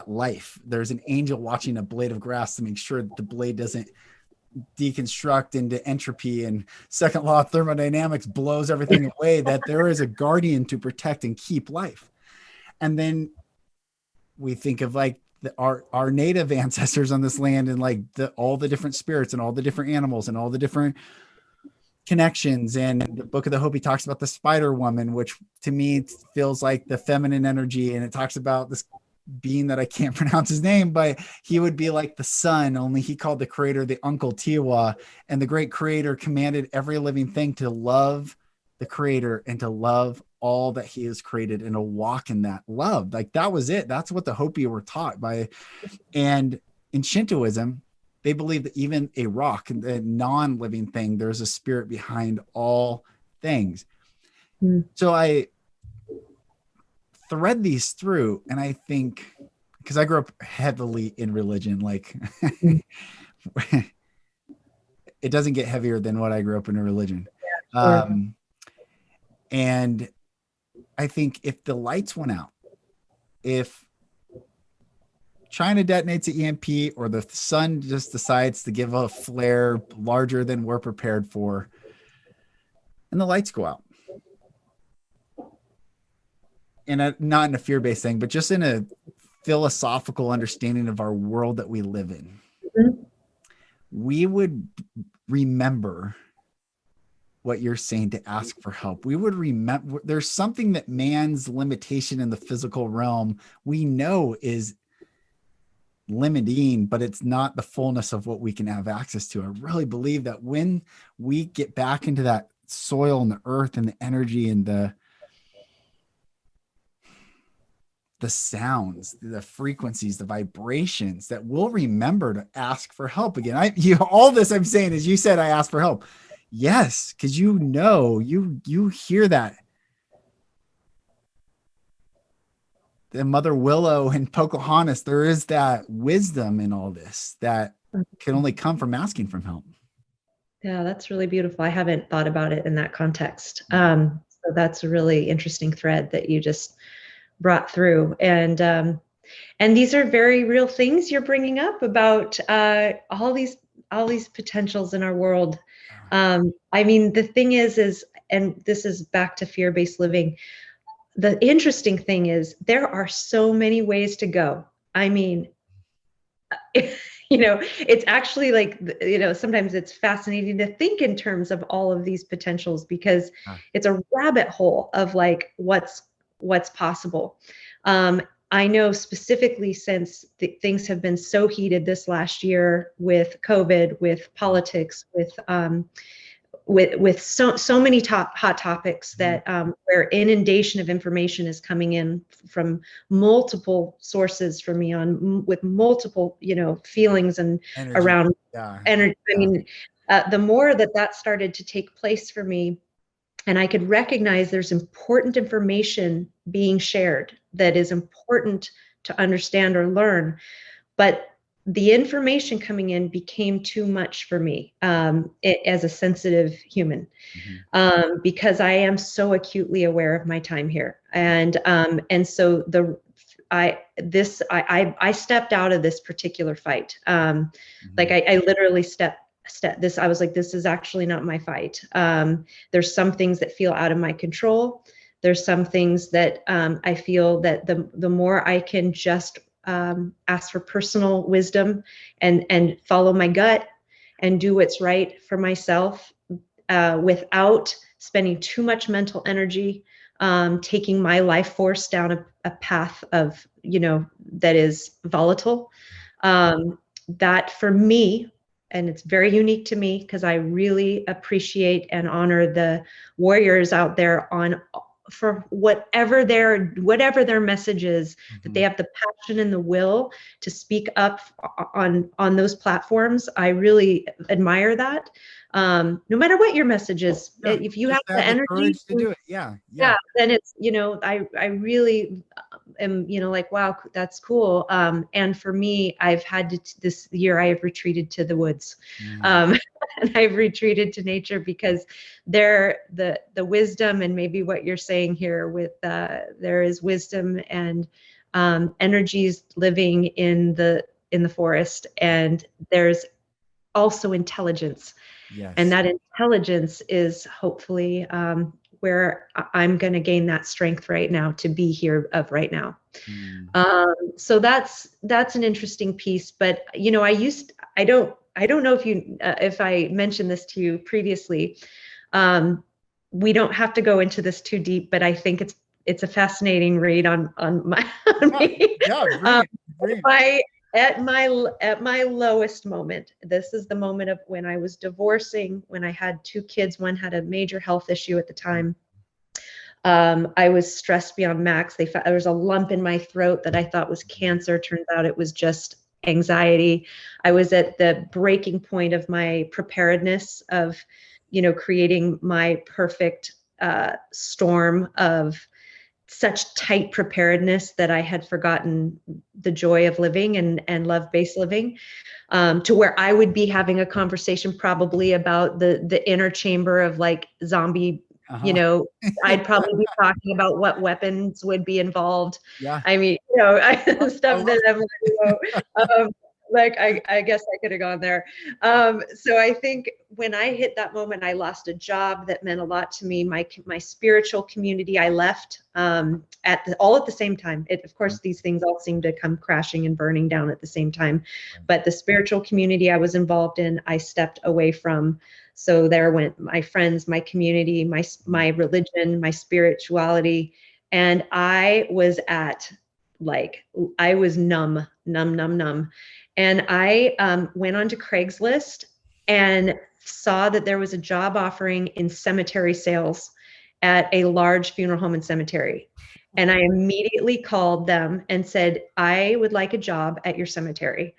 life. There's an angel watching a blade of grass to make sure that the blade doesn't deconstruct into entropy, and second law of thermodynamics blows everything away, that there is a guardian to protect and keep life. And then we think of like our native ancestors on this land, and like all the different spirits and all the different animals and all the different connections. And the book of the Hopi talks about the spider woman, which to me feels like the feminine energy. And it talks about this being that I can't pronounce his name, but he would be like the sun, only he called the creator the Uncle Tiwa. And the great creator commanded every living thing to love the creator and to love all that he has created and to walk in that love. Like, that was it. That's what the Hopi were taught by. And in Shintoism, they believe that even a rock, a non-living thing, there's a spirit behind all things. So I thread these through, and I think, because I grew up heavily in religion, like it doesn't get heavier than what I grew up in a religion. And I think if the lights went out, if China detonates an EMP or the sun just decides to give a flare larger than we're prepared for, and the lights go out, and not in a fear-based thing, but just in a philosophical understanding of our world that we live in, Mhm. we would remember what you're saying, to ask for help. We would remember there's something that man's limitation in the physical realm we know is limiting, but it's not the fullness of what we can have access to. I really believe that when we get back into that soil and the earth and the energy and the sounds, the frequencies, the vibrations, that we'll remember to ask for help again. All this I'm saying is, you said I asked for help. Yes, because you hear that. The Mother Willow and Pocahontas, there is that wisdom in all this that can only come from asking for help. Yeah, that's really beautiful. I haven't thought about it in that context. So that's a really interesting thread that you just brought through. And these are very real things you're bringing up about all these potentials in our world. I mean, the thing is, and this is back to fear-based living. The interesting thing is there are so many ways to go. I mean, it's actually like, sometimes it's fascinating to think in terms of all of these potentials, because it's a rabbit hole of like what's possible. I know specifically, since things have been so heated this last year with COVID, with politics, with so many hot topics, that where inundation of information is coming in from multiple sources for me, with multiple feelings and Energy. around energy. Yeah. I mean, the more that started to take place for me, and I could recognize there's important information being shared that is important to understand or learn, but the information coming in became too much for me, as a sensitive human, because I am so acutely aware of my time here, and so I stepped out of this particular fight. Like I literally stepped this. I was like, this is actually not my fight. There's some things that feel out of my control. There's some things that I feel that the more I can just ask for personal wisdom and follow my gut and do what's right for myself, without spending too much mental energy, taking my life force down a path of, that is volatile. That for me, and it's very unique to me, because I really appreciate and honor the warriors out there for whatever their message is, that they have the passion and the will to speak up on those platforms. I really admire that. No matter what your message is, if you have the energy, courage to do it. Yeah. then it's, I really am, like, wow, that's cool. And for me, I've had to, this year, I have retreated to the woods. And I've retreated to nature, because the wisdom, and maybe what you're saying here with, there is wisdom and energies living in the forest, and there's also intelligence. Yes. And that intelligence is hopefully where I'm going to gain that strength right now to be here right now. So that's an interesting piece. But I don't know if I mentioned this to you previously. We don't have to go into this too deep, but I think it's a fascinating read on my on me. At my lowest moment, this is the moment of when I was divorcing, when I had 2 kids. One had a major health issue at the time. I was stressed beyond max. There was a lump in my throat that I thought was cancer. Turns out it was just anxiety. I was at the breaking point of my preparedness of, creating my perfect storm of such tight preparedness that I had forgotten the joy of living and love-based living, to where I would be having a conversation probably about the inner chamber of like zombie You know, I'd probably be talking about what weapons would be involved. Yeah. I mean, stuff that I'm like, I guess I could have gone there. So I think when I hit that moment, I lost a job that meant a lot to me. My spiritual community, I left all at the same time. Of course, these things all seem to come crashing and burning down at the same time. But the spiritual community I was involved in, I stepped away from. So there went my friends, my community, my religion, my spirituality, and I was I was numb. And I went onto Craigslist and saw that there was a job offering in cemetery sales at a large funeral home and cemetery. And I immediately called them and said, I would like a job at your cemetery.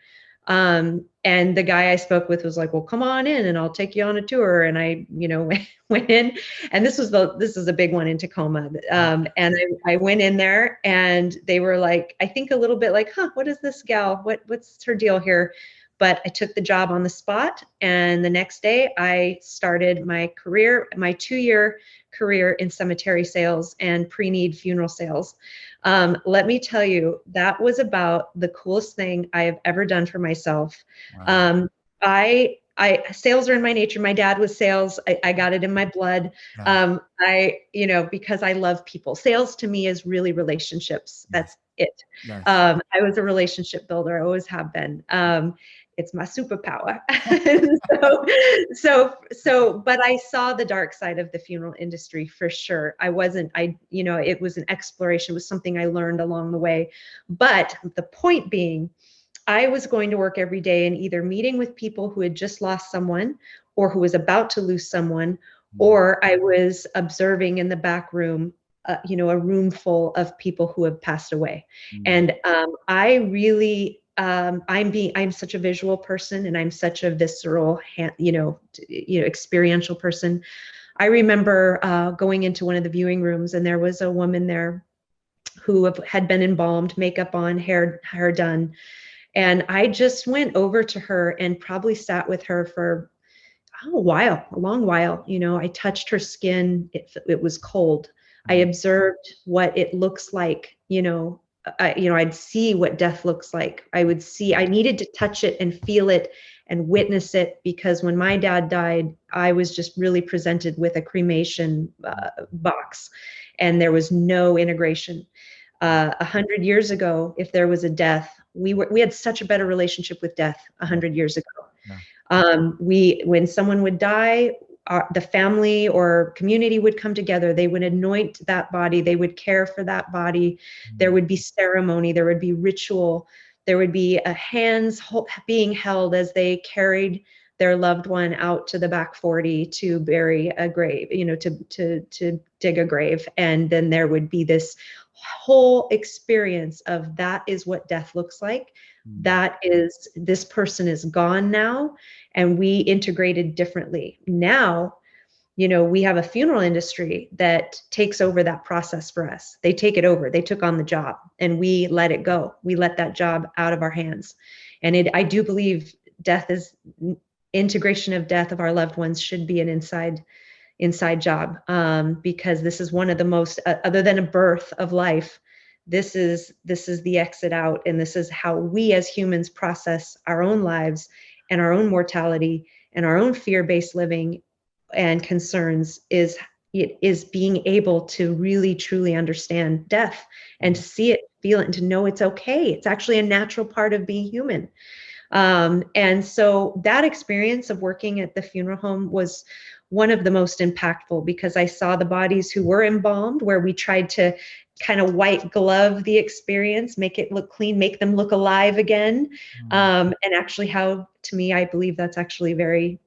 And the guy I spoke with was like, well, come on in and I'll take you on a tour. And I, went in, and this is a big one in Tacoma. And I went in there and they were like, I think a little bit like, what is this gal? What's her deal here? But I took the job on the spot. And the next day I started my 2-year career in cemetery sales and pre-need funeral sales. Let me tell you, that was about the coolest thing I have ever done for myself. Wow. Sales are in my nature. My dad was sales. I got it in my blood. Yeah. Because I love people. Sales to me is really relationships. That's it. Nice. I was a relationship builder. I always have been. It's my superpower. But I saw the dark side of the funeral industry for sure. It was an exploration. It was something I learned along the way. But the point being, I was going to work every day and either meeting with people who had just lost someone or who was about to lose someone, or I was observing in the back room, a room full of people who have passed away. And I really, I'm such a visual person and I'm such a visceral, experiential person. I remember going into one of the viewing rooms and there was a woman there who had been embalmed, makeup on, hair done. And I just went over to her and probably sat with her for a long while. I touched her skin. It was cold. I observed what it looks like, I'd see what death looks like. I needed to touch it and feel it and witness it, because when my dad died, I was just really presented with a cremation box and there was no integration. 100 years ago, if there was a death, we had such a better relationship with death 100 years ago. Yeah. When someone would die, the family or community would come together. They would anoint that body. They would care for that body. There would be ceremony. There would be ritual. There would be hands being held as they carried their loved one out to the back 40 to bury a grave, to dig a grave. And then there would be this whole experience of that is what death looks like. That is, this person is gone now, and we integrated differently. Now, we have a funeral industry that takes over that process for us. They take it over. They took on the job and we let it go. We let that job out of our hands. And I do believe integration of death of our loved ones should be an inside job, because this is one of the most, other than a birth of life, this is the exit out, and this is how we as humans process our own lives and our own mortality and our own fear-based living and concerns, is being able to really truly understand death and to see it, feel it, and to know it's okay. It's actually a natural part of being human. And so that experience of working at the funeral home was one of the most impactful, because I saw the bodies who were embalmed, where we tried to kind of white glove the experience, make it look clean, make them look alive again. And actually how, to me, I believe that's actually very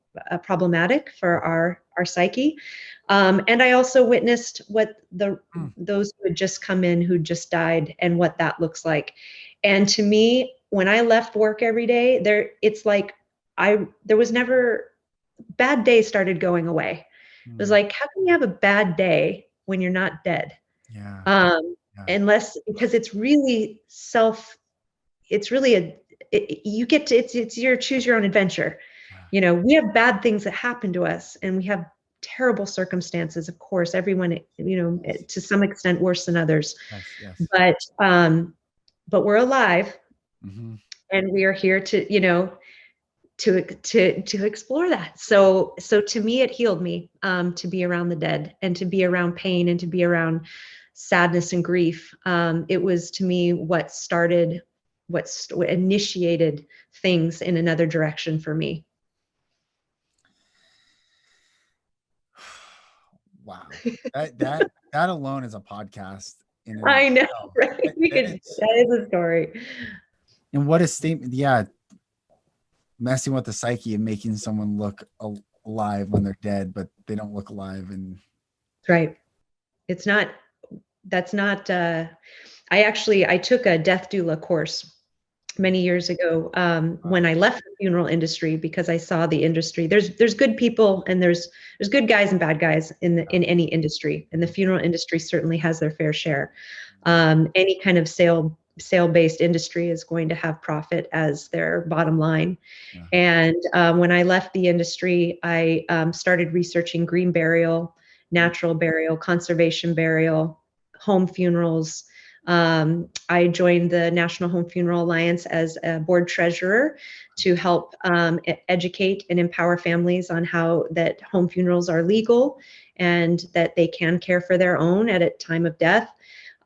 problematic for our psyche. And I also witnessed what those who had just come in, who just died, and what that looks like. And to me, when I left work every day, it's like there was never, bad days started going away. It was like, how can you have a bad day when you're not dead? Yeah. Unless, because it's really it's your choose your own adventure. We have bad things that happen to us, and we have terrible circumstances, of course, everyone, to some extent worse than others. Yes. But we're alive, Mm-hmm. and we are here to explore that. So to me, it healed me, to be around the dead and to be around pain and to be around sadness and grief. It was, to me, what initiated things in another direction for me. Wow. That alone is a podcast. I know, right? That is a story. And what a statement. Yeah. Messing with the psyche and making someone look alive when they're dead, but they don't look alive. And right. That's not, I took a death doula course many years ago, when I left the funeral industry, because I saw the industry. There's good people and there's good guys and bad guys in any industry, and the funeral industry certainly has their fair share. Any kind of sale-based industry is going to have profit as their bottom line. And when I left the industry, I started researching green burial, natural burial, conservation burial, home funerals. I joined the National Home Funeral Alliance as a board treasurer to help educate and empower families on how that home funerals are legal and that they can care for their own at a time of death.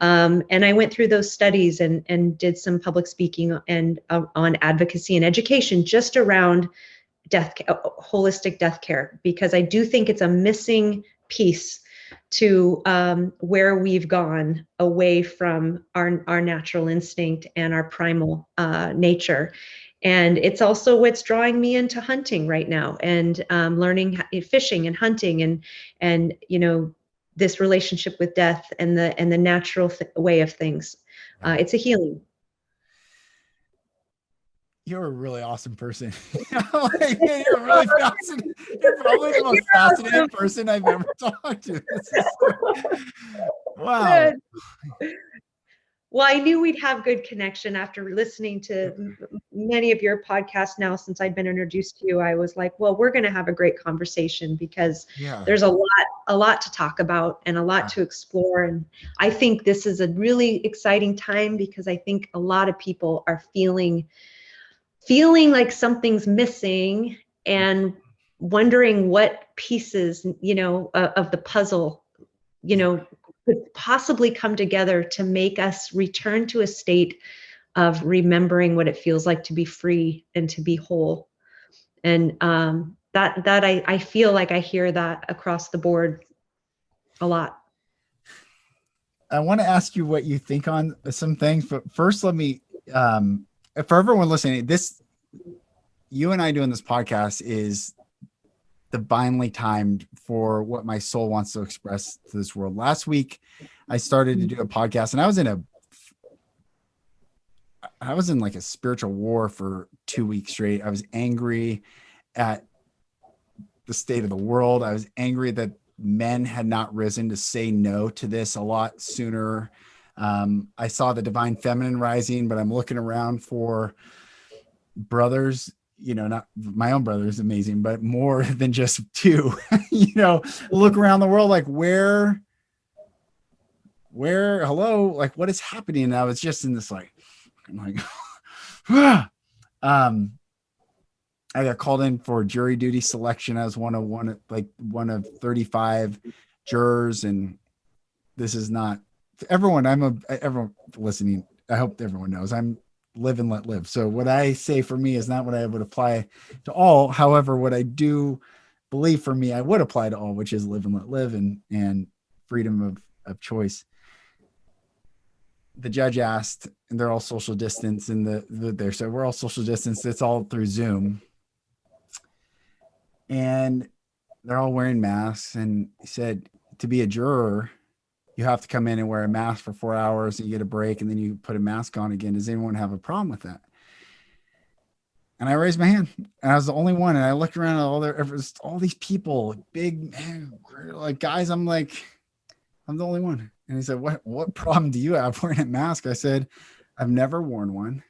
And I went through those studies and did some public speaking and on advocacy and education just around holistic death care, because I do think it's a missing piece to where we've gone away from our natural instinct and our primal nature. And it's also what's drawing me into hunting right now, and learning fishing and hunting and this relationship with death and the natural way of things. It's a healing. You're a really awesome person. You're really fascinating. You're probably the most fascinating person I've ever talked to. Wow. Well, I knew we'd have good connection after listening to many of your podcasts now. Since I'd been introduced to you, I was like, well, we're going to have a great conversation, because there's a lot to talk about and a lot to explore. And I think this is a really exciting time, because I think a lot of people are feeling like something's missing and wondering what pieces, of the puzzle, could possibly come together to make us return to a state of remembering what it feels like to be free and to be whole. And that I feel like I hear that across the board a lot. I want to ask you what you think on some things, but first let me, for everyone listening, you and I doing this podcast is divinely timed for what my soul wants to express to this world. Last week, I started to do a podcast, and I was in like a spiritual war for 2 weeks straight. I was angry at the state of the world. I was angry that men had not risen to say no to this a lot sooner. I saw the divine feminine rising, but I'm looking around for brothers, not my own brother is amazing, but more than just two, look around the world, like where, hello, like what is happening? And I was just in this, I'm like, I got called in for jury duty selection. I was one of 35 jurors. And this is not everyone. Everyone listening. I hope everyone knows I'm live and let live. So what I say for me is not what I would apply to all. However, what I do believe for me, I would apply to all, which is live and let live and freedom of choice. The judge asked, and they're all social distance so we're all social distance. It's all through Zoom. And they're all wearing masks. And he said, to be a juror, you have to come in and wear a mask for 4 hours, and you get a break, and then you put a mask on again. Does anyone have a problem with that? And I raised my hand, and I was the only one. And I looked around at all these people, big like guys. I'm like, I'm the only one. And he said, what problem do you have wearing a mask? I said, I've never worn one.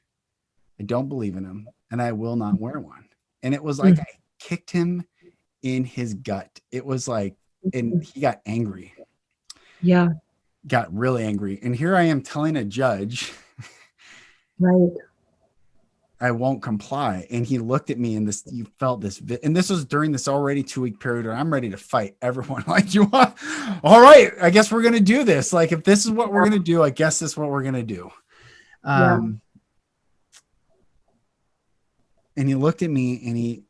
I don't believe in them, and I will not wear one. And it was like I kicked him in his gut. It was like he got angry. Yeah. Got really angry. And here I am telling a judge, Right. I won't comply. And he looked at me, and you felt this, and this was during this already 2-week period where I'm ready to fight everyone. Like, you want, all right, I guess we're going to do this. Like, if this is what we're going to do, I guess this is what we're going to do. And he looked at me, and he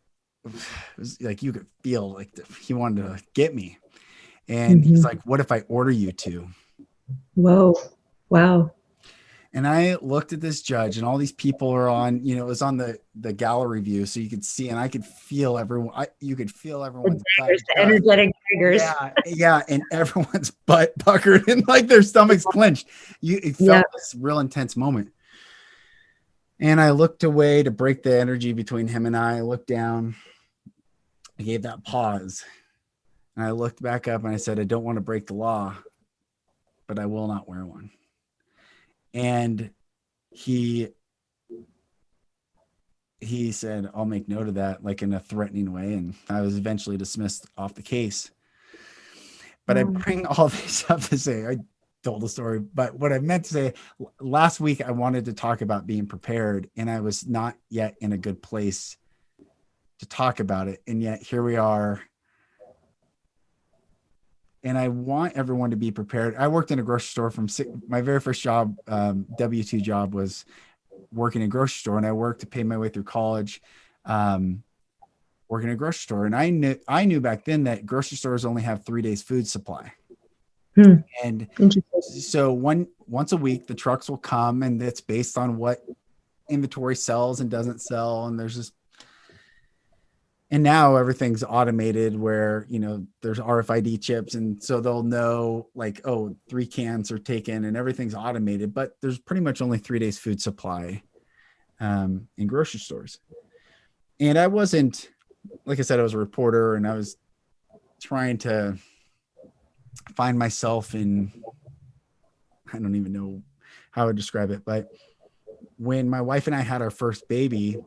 was like, you could feel like he wanted to get me. And he's like, what if I order you to? Whoa. Wow. And I looked at this judge, and all these people are on, it was on the gallery view. So you could see, and I could feel everyone, you could feel everyone's the energetic triggers. Yeah. And everyone's butt puckered and like their stomachs clenched. It felt this real intense moment. And I looked away to break the energy between him and I looked down. I gave that pause. And I looked back up, and I said, I don't want to break the law, but I will not wear one. And he said, I'll make note of that, like in a threatening way. And I was eventually dismissed off the case. But I bring all this up to say, I told the story, but what I meant to say, last week, I wanted to talk about being prepared, and I was not yet in a good place to talk about it. And yet here we are. And I want everyone to be prepared. I worked in a grocery store my very first job, W-2 job, was working in a grocery store, and I worked to pay my way through college, working in a grocery store. And I knew back then that grocery stores only have 3 days food supply. And so once a week, the trucks will come, and it's based on what inventory sells and doesn't sell. And and now everything's automated where, there's RFID chips. And so they'll know like, 3 cans are taken, and everything's automated, but there's pretty much only 3 days food supply in grocery stores. And I wasn't, like I said, I was a reporter, and I was trying to find myself in, I don't even know how to describe it, but when my wife and I had our first baby,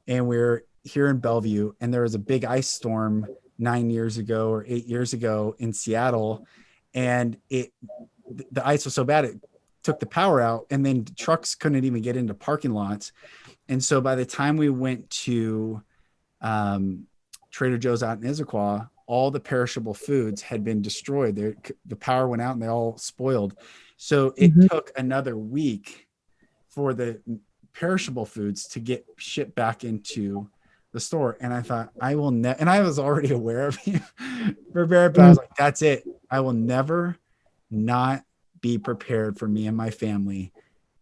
and we're here in Bellevue, and there was a big ice storm 9 years ago or 8 years ago in Seattle. And the ice was so bad, it took the power out, and then trucks couldn't even get into parking lots. And so by the time we went to Trader Joe's out in Issaquah, all the perishable foods had been destroyed. The power went out, and they all spoiled. So it took another week for the perishable foods to get shipped back into the store. And I thought, and I was already aware of you prepared, but I was like, that's it. I will never not be prepared for me and my family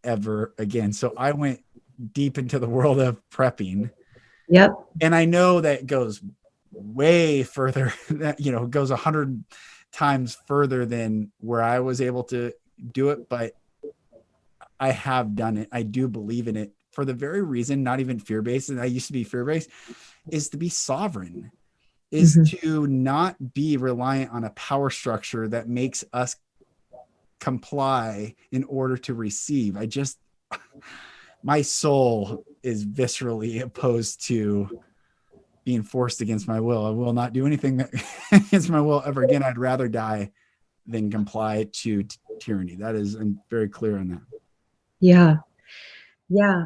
ever again. So I went deep into the world of prepping. Yep. And I know that goes way further, that, goes 100 times further than where I was able to do it, but I have done it. I do believe in it for the very reason, not even fear-based, and I used to be fear-based, is to be sovereign, is to not be reliant on a power structure that makes us comply in order to receive. My soul is viscerally opposed to being forced against my will. I will not do anything that against my will ever again. I'd rather die than comply to tyranny. I'm very clear on that. Yeah. Yeah.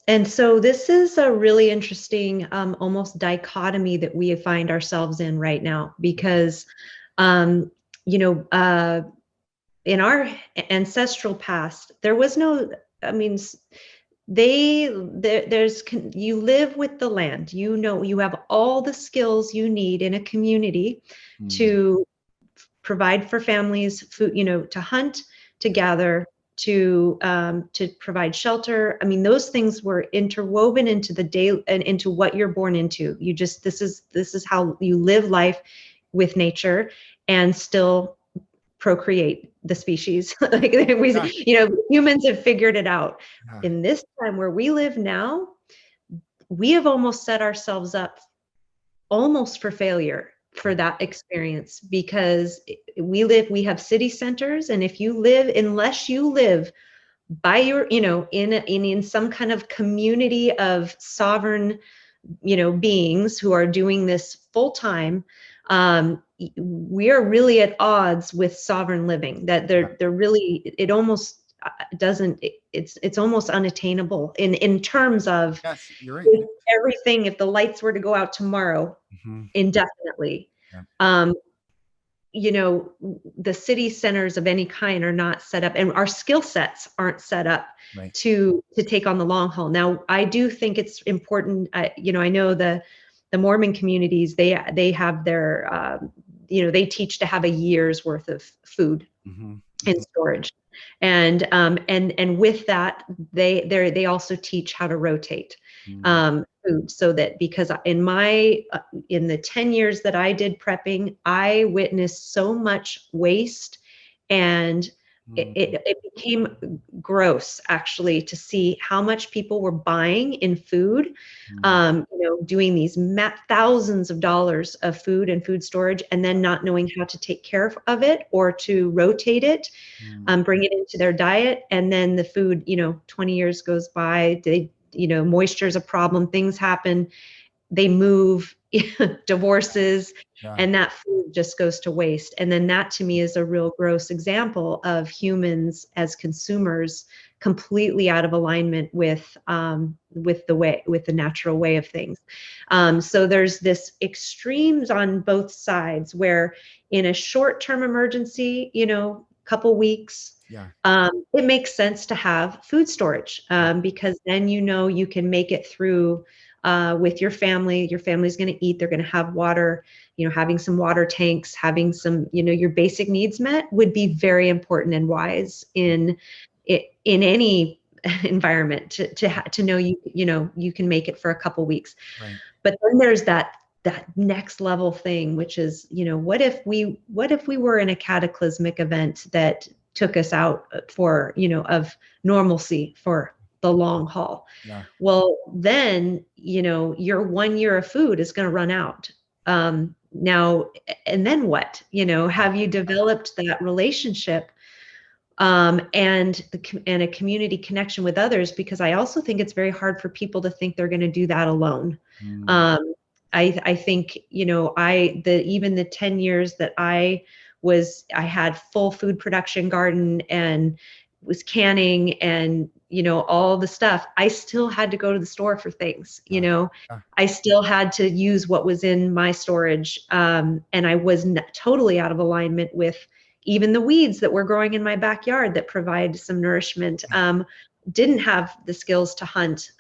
And so this is a really interesting, almost dichotomy that we find ourselves in right now, because, in our ancestral past, there was no, you live with the land, you have all the skills you need in a community to provide for families food, to hunt, to gather, to provide shelter. Those things were interwoven into the day and into what you're born into. This is how you live life with nature and still procreate the species. Humans have figured it out. In this time where we live now, we have almost set ourselves up almost for failure for that experience, because we have city centers, and unless you live by your, in some kind of community of sovereign, beings who are doing this full time, We are really at odds with sovereign living, that they're really, it almost doesn't, it's almost unattainable in terms of, Yes, you're right. if everything, if the lights were to go out tomorrow indefinitely, Yeah. you know, the city centers of any kind are not set up, and our skill sets aren't set up to take on the long haul. Now, I do think it's important. You know, I know the Mormon communities, they have their, you know, they teach to have a year's worth of food in storage, and with that, they also teach how to rotate food, so that, because in my in the 10 years that I did prepping, I witnessed so much waste, and it became gross, actually, to see how much people were buying in food, you know, doing these thousands of dollars of food and food storage, and then not knowing how to take care of it or to rotate it, bring it into their diet. And then the food, you know, 20 years goes by, you know, moisture is a problem, things happen, they move, divorces, and that food just goes to waste. And then that, to me, is a real gross example of humans as consumers completely out of alignment with the natural way of things. So there's this extremes on both sides, where in a short-term emergency, you know, couple weeks, it makes sense to have food storage, because then, you know, you can make it through with your family. Your family's going to eat, they're going to have water, you know, having some water tanks, having some, you know, your basic needs met would be very important and wise in any environment, to know you know, you can make it for a couple weeks. But then there's that next level thing, which is, you know, what if we were in a cataclysmic event that took us out for, you know, of normalcy for the long haul? Well, then, you know, your 1 year of food is going to run out. Now, and then what? You know, have you developed that relationship, and a community connection with others? Because I also think it's very hard for people to think they're going to do that alone. I think, you know, even the 10 years that I had full food production garden and was canning and, you know, all the stuff, I still had to go to the store for things, you know, I still had to use what was in my storage. And I was totally out of alignment with even the weeds that were growing in my backyard that provide some nourishment. Didn't have the skills to hunt.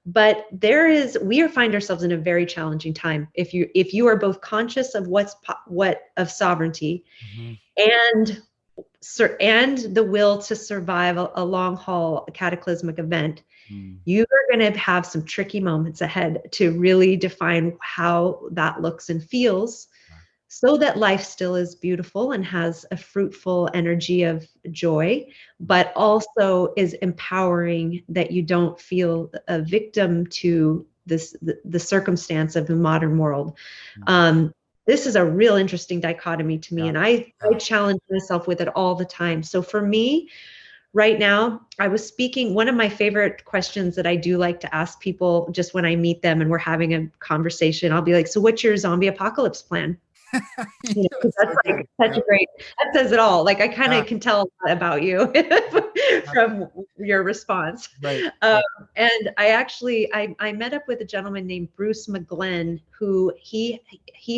But we find ourselves in a very challenging time. If you are both conscious of what of sovereignty, and the will to survive a long haul, a cataclysmic event, you are going to have some tricky moments ahead to really define how that looks and feels, so that life still is beautiful and has a fruitful energy of joy, but also is empowering, that you don't feel a victim to the circumstance of the modern world. This is a real interesting dichotomy to me, and I challenge myself with it all the time. So for me, right now, I was speaking, one of my favorite questions that I do like to ask people just when I meet them and we're having a conversation, I'll be like, so what's your zombie apocalypse plan? You know, that's like such a great, that says it all. Like, I kind of can tell a lot about you from your response. And I actually, I met up with a gentleman named Bruce McGlenn, who he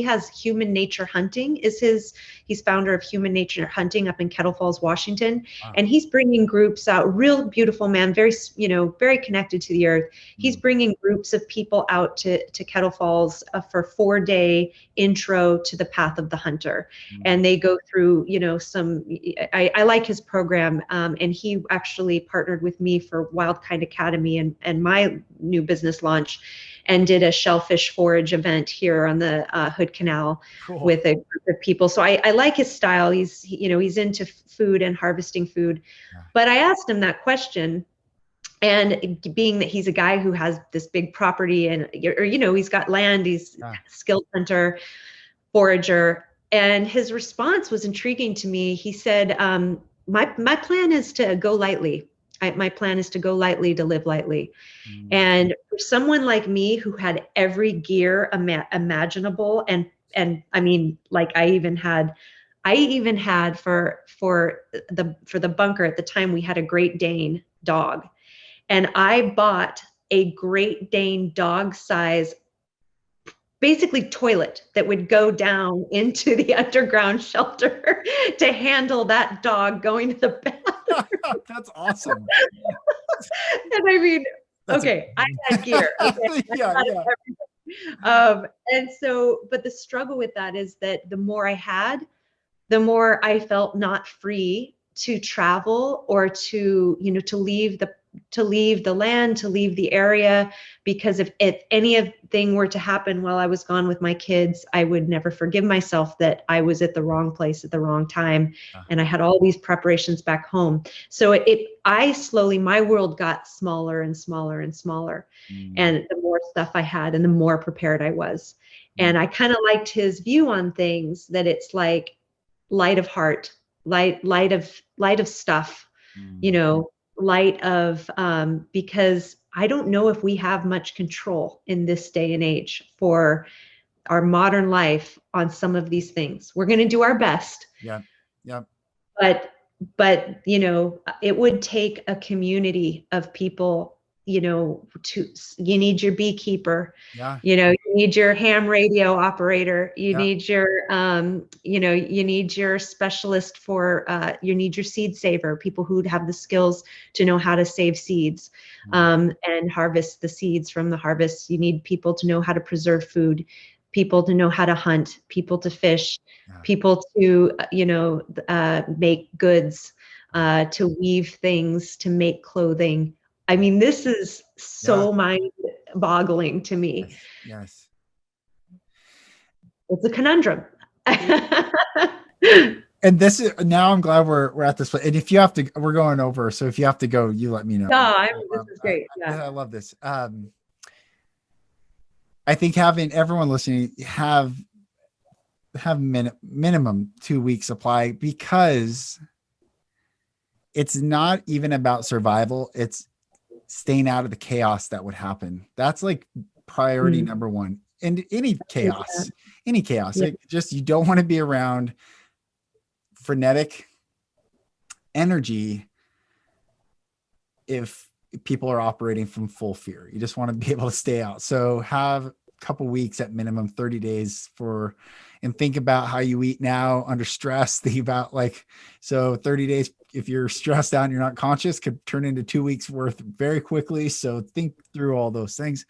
has Human Nature Hunting, he's founder of Human Nature Hunting up in Kettle Falls, Washington. And he's bringing groups out, real beautiful man, very, you know, very connected to the earth. He's bringing groups of people out to Kettle Falls for 4-day intro to the path of the hunter. And they go through, you know, I like his program. And he actually partnered with me for Wild Kind Academy and my new business launch, and did a shellfish forage event here on the Hood Canal with a group of people. So I like his style. He's into food and harvesting food. But I asked him that question, and being that he's a guy who has this big property and, or, you know, he's got land, he's a skilled hunter, forager, and his response was intriguing to me. He said, my plan is to go lightly. My plan is to go lightly, to live lightly. And for someone like me, who had every gear imaginable and and I mean, like I even had for the bunker at the time, we had a Great Dane dog, and I bought a Great Dane dog size, basically toilet that would go down into the underground shelter to handle that dog going to the bathroom. That's awesome. And I mean, That's okay, I had gear. Okay, yeah, yeah. and so, but the struggle with that is that the more I had, the more I felt not free to travel or to, to leave the land, to leave the area, because if anything were to happen while I was gone with my kids, I would never forgive myself that I was at the wrong place at the wrong time. And I had all these preparations back home. So my world got smaller and smaller and smaller. And the more stuff I had and the more prepared I was. And I kind of liked his view on things, that it's like light of heart, light of stuff, light of, because I don't know if we have much control in this day and age for our modern life on some of these things. We're going to do our best. Yeah. Yeah. But, it would take a community of people, you need your beekeeper, Yeah. you need your ham radio operator, you Yeah. need your, you need your specialist for, you need your seed saver, people who have the skills to know how to save seeds, and harvest the seeds from the harvest. You need people to know how to preserve food, people to know how to hunt, people to fish, people to, make goods, to weave things, to make clothing. I mean, this is so mind-boggling to me. Yes. It's a conundrum. And this is, now I'm glad we're at this point. And if you have to, we're going over. So if you have to go, you let me know. No, this is great. I love this. I think having everyone listening have minimum 2 weeks supply, because it's not even about survival. It's staying out of the chaos that would happen. That's like priority number one. And any chaos, just, you don't want to be around frenetic energy if people are operating from full fear. You just want to be able to stay out. So have a couple weeks at minimum, 30 days and think about how you eat now under stress. Think about 30 days, if you're stressed out and you're not conscious, could turn into 2 weeks worth very quickly. So think through all those things.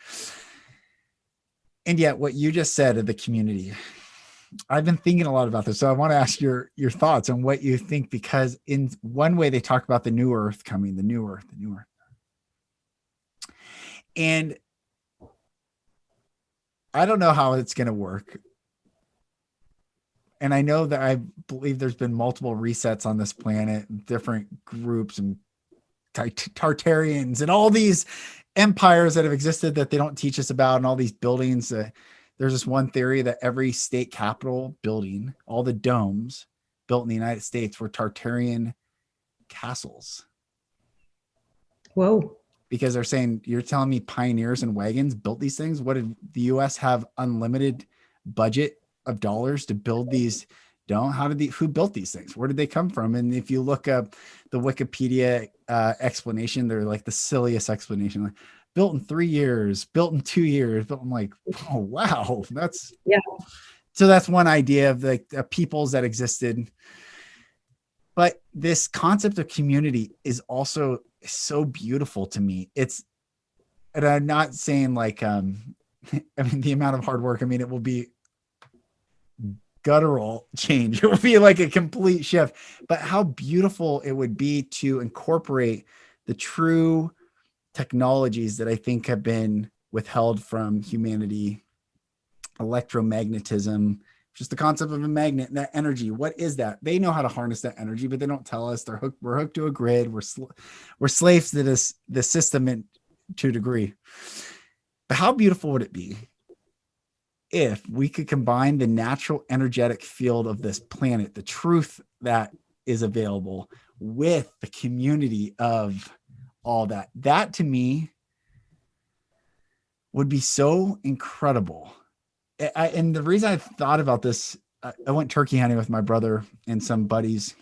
And yet what you just said of the community, I've been thinking a lot about this. So I want to ask your thoughts on what you think, because in one way they talk about the new earth coming, the new earth. And I don't know how it's going to work. And I know that I believe there's been multiple resets on this planet, different groups and Tartarians and all these empires that have existed that they don't teach us about, and all these buildings. There's this one theory that every state capitol building, all the domes built in the United States, were Tartarian castles. Whoa. Because they're saying, you're telling me pioneers and wagons built these things? What, did the US have unlimited budget of dollars to build these? Who built these things? Where did they come from? And if you look up the Wikipedia explanation, they're like the silliest explanation, like built in 3 years, built in 2 years. But I'm like, oh, wow. So that's one idea of the peoples that existed. But this concept of community is also so beautiful to me. And I'm not saying the amount of hard work, it will be guttural change. It will be like a complete shift, but how beautiful it would be to incorporate the true technologies that I think have been withheld from humanity. Electromagnetism, just the concept of a magnet and that energy. What is that? They know how to harness that energy, but they don't tell us. We're hooked to a grid. We're slaves to the system to a degree. But how beautiful would it be if we could combine the natural energetic field of this planet, the truth that is available, with the community of all that? That to me would be so incredible. And the reason I thought about this, I went turkey hunting with my brother and some buddies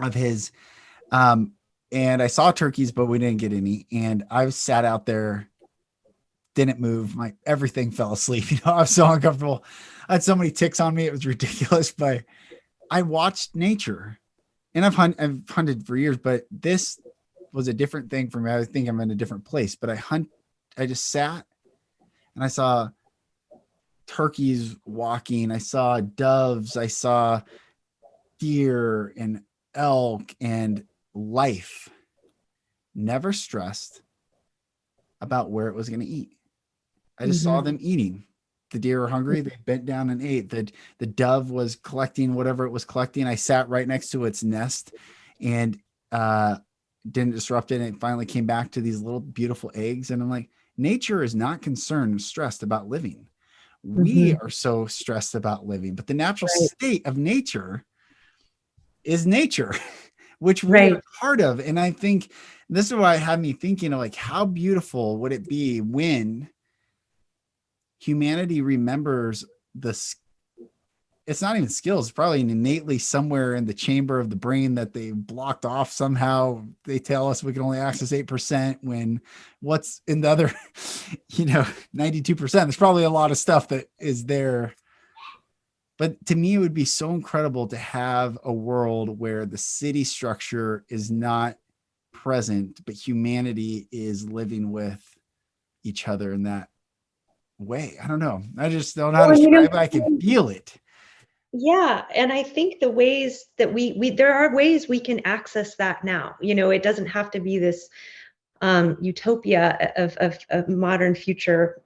of his. Um, and I saw turkeys, but we didn't get any. And I sat out there, didn't move. My everything fell asleep. I was so uncomfortable. I had so many ticks on me. It was ridiculous. But I watched nature, and I've hunted for years, but this was a different thing for me. I think I'm in a different place, but I just sat and I saw turkeys walking. I saw doves. I saw deer and elk and life. Never stressed about where it was going to eat. I just saw them eating. The deer were hungry. They bent down and ate. The dove was collecting whatever it was collecting. I sat right next to its nest and didn't disrupt it. And it finally came back to these little beautiful eggs. And I'm like, nature is not concerned or stressed about living. We are so stressed about living, but the natural state of nature is nature, which we are part of. And I think this is why it had me thinking of like, how beautiful would it be when humanity remembers this? It's not even skills, it's probably innately somewhere in the chamber of the brain that they blocked off somehow. They tell us we can only access 8% when what's in the other, 92%. There's probably a lot of stuff that is there. But to me, it would be so incredible to have a world where the city structure is not present, but humanity is living with each other in that way. I don't know. I just don't know how to describe it. I can feel it. Yeah. And I think the ways that there are ways we can access that now. It doesn't have to be this utopia of modern future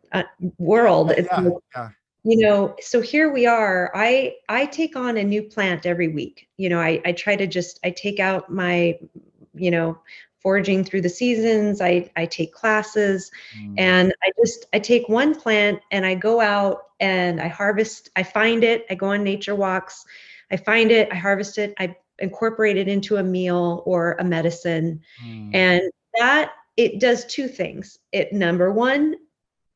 world. So here we are. I take on a new plant every week. I try to I take out my, foraging through the seasons. I take classes and I take one plant and I go out and I harvest. I find it, I go on nature walks. I find it, I harvest it, I incorporate it into a meal or a medicine. And that it does two things. Number one,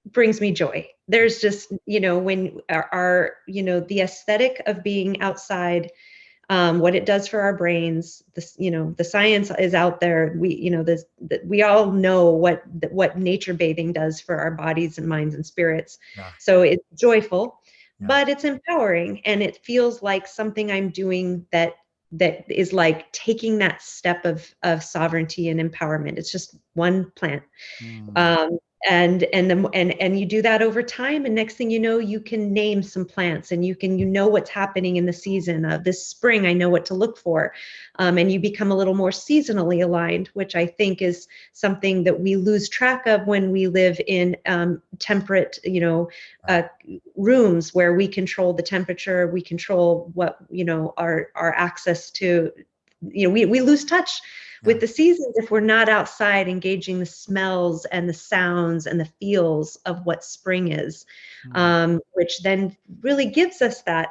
brings me joy. There's just, when our the aesthetic of being outside, what it does for our brains, the science is out there. We all know what nature bathing does for our bodies and minds and spirits. Yeah. So it's joyful, but it's empowering, and it feels like something I'm doing that is like taking that step of sovereignty and empowerment. It's just one plant. And you do that over time, and next thing you know, you can name some plants, and you know what's happening in the season. This spring, I know what to look for, and you become a little more seasonally aligned, which I think is something that we lose track of when we live in temperate, rooms where we control the temperature, we control what our access to. We lose touch with the seasons if we're not outside engaging the smells and the sounds and the feels of what spring is, which then really gives us that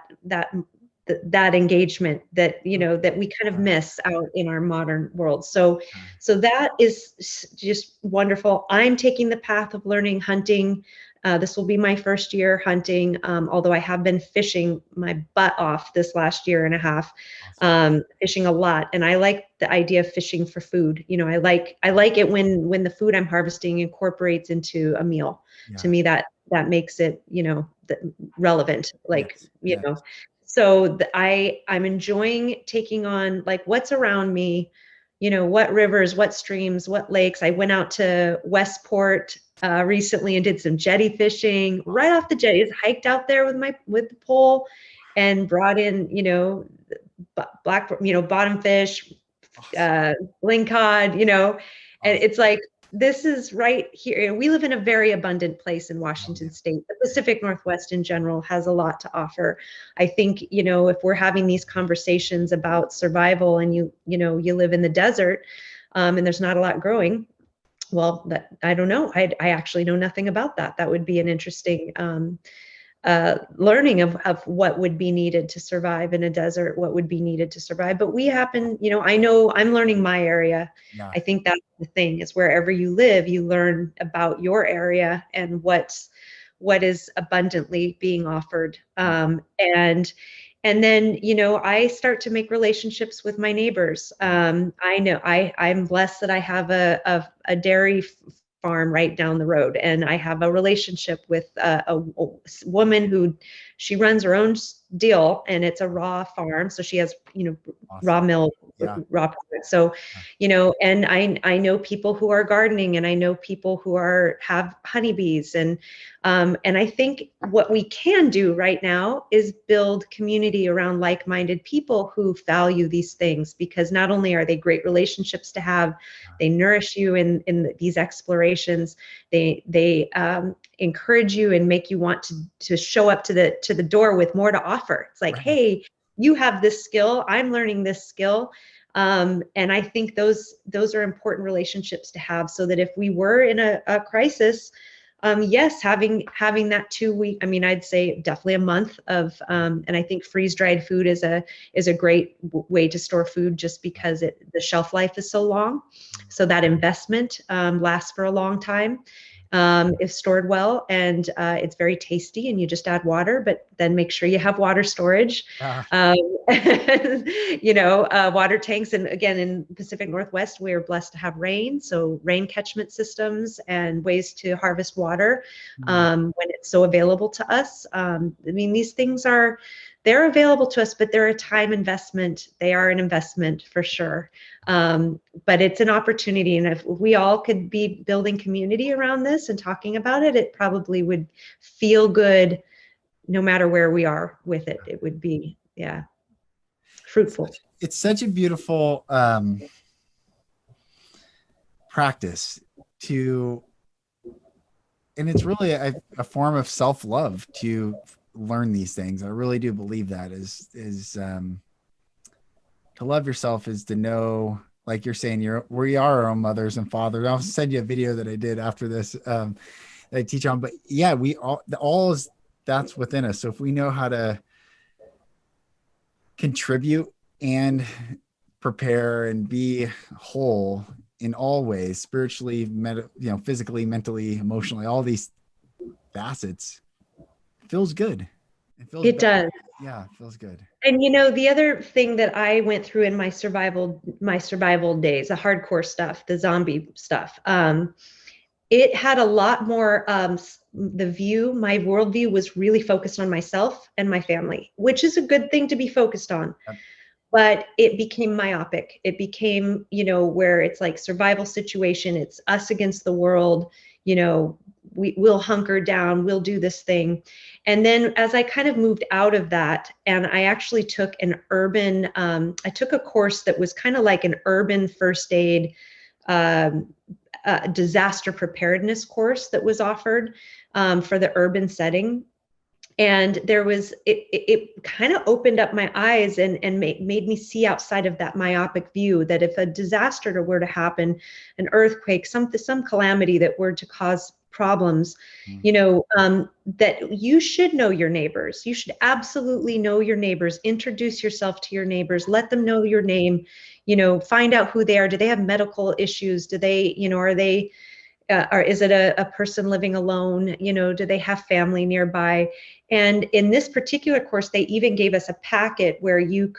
engagement that that we kind of miss out in our modern world. So that is just wonderful. I'm taking the path of learning hunting. This will be my first year hunting, although I have been fishing my butt off this last year and a half, fishing a lot. And I like the idea of fishing for food. I like it when the food I'm harvesting incorporates into a meal. To me, that makes it, relevant, So I'm enjoying taking on like what's around me, what rivers, what streams, what lakes. I went out to Westport recently and did some jetty fishing right off the jetty. Just hiked out there with the pole and brought in, black, bottom fish, lingcod, and it's like, this is right here. We live in a very abundant place in Washington State. The Pacific Northwest in general has a lot to offer. I think, if we're having these conversations about survival and you live in the desert, and there's not a lot growing, well, I don't know. I actually know nothing about that. That would be an interesting learning of what would be needed to survive in a desert, what would be needed to survive. But we happen, I know I'm learning my area. Yeah. I think that's the thing, is wherever you live, you learn about your area and what what is abundantly being offered. And then, I start to make relationships with my neighbors. I know I'm blessed that I have a dairy farm right down the road, and I have a relationship with a woman who, she runs her own deal, and it's a raw farm, so she has Awesome. raw milk, Yeah. raw products. So and I know people who are gardening, and I know people who have honeybees, and I think what we can do right now is build community around like-minded people who value these things, because not only are they great relationships to have, they nourish you in these explorations. They encourage you and make you want to show up to the door with more to offer. It's like, hey, you have this skill, I'm learning this skill. And I think those are important relationships to have, so that if we were in a crisis, yes, having that 2 week, I'd say definitely a month of, and I think freeze dried food is a great way to store food, just because the shelf life is so long. So that investment lasts for a long time. If stored well, and it's very tasty, and you just add water, but then make sure you have water storage, water tanks. And again, in Pacific Northwest, we are blessed to have rain, so rain catchment systems and ways to harvest water when it's so available to us. These things they're available to us, but they're a time investment. They are an investment for sure. But it's an opportunity. And if we all could be building community around this and talking about it, it probably would feel good no matter where we are with it. It would be, fruitful. It's such a beautiful practice and it's really a form of self-love to learn these things. I really do believe that is to love yourself is to know, like you're saying, we are our own mothers and fathers. I'll send you a video that I did after this that I teach on, but yeah, we all is that's within us. So if we know how to contribute and prepare and be whole in all ways, spiritually, physically, mentally, emotionally, all these facets, feels good. It does. Yeah, it feels good. And the other thing that I went through in my survival days, the hardcore stuff, the zombie stuff, it had a lot more, my worldview was really focused on myself and my family, which is a good thing to be focused on. Yep. But it became myopic. It became, where it's like survival situation, it's us against the world, we'll hunker down, we'll do this thing. And then as I kind of moved out of that, and I actually took I took a course that was kind of like an urban first aid, disaster preparedness course that was offered for the urban setting. And it kind of opened up my eyes and made me see outside of that myopic view, that if a disaster were to happen, an earthquake, some calamity that were to cause problems, that you should know your neighbors. You should absolutely know your neighbors, introduce yourself to your neighbors, let them know your name, find out who they are. Do they have medical issues? Do they, are they, or is it a person living alone? Do they have family nearby? And in this particular course, they even gave us a packet where you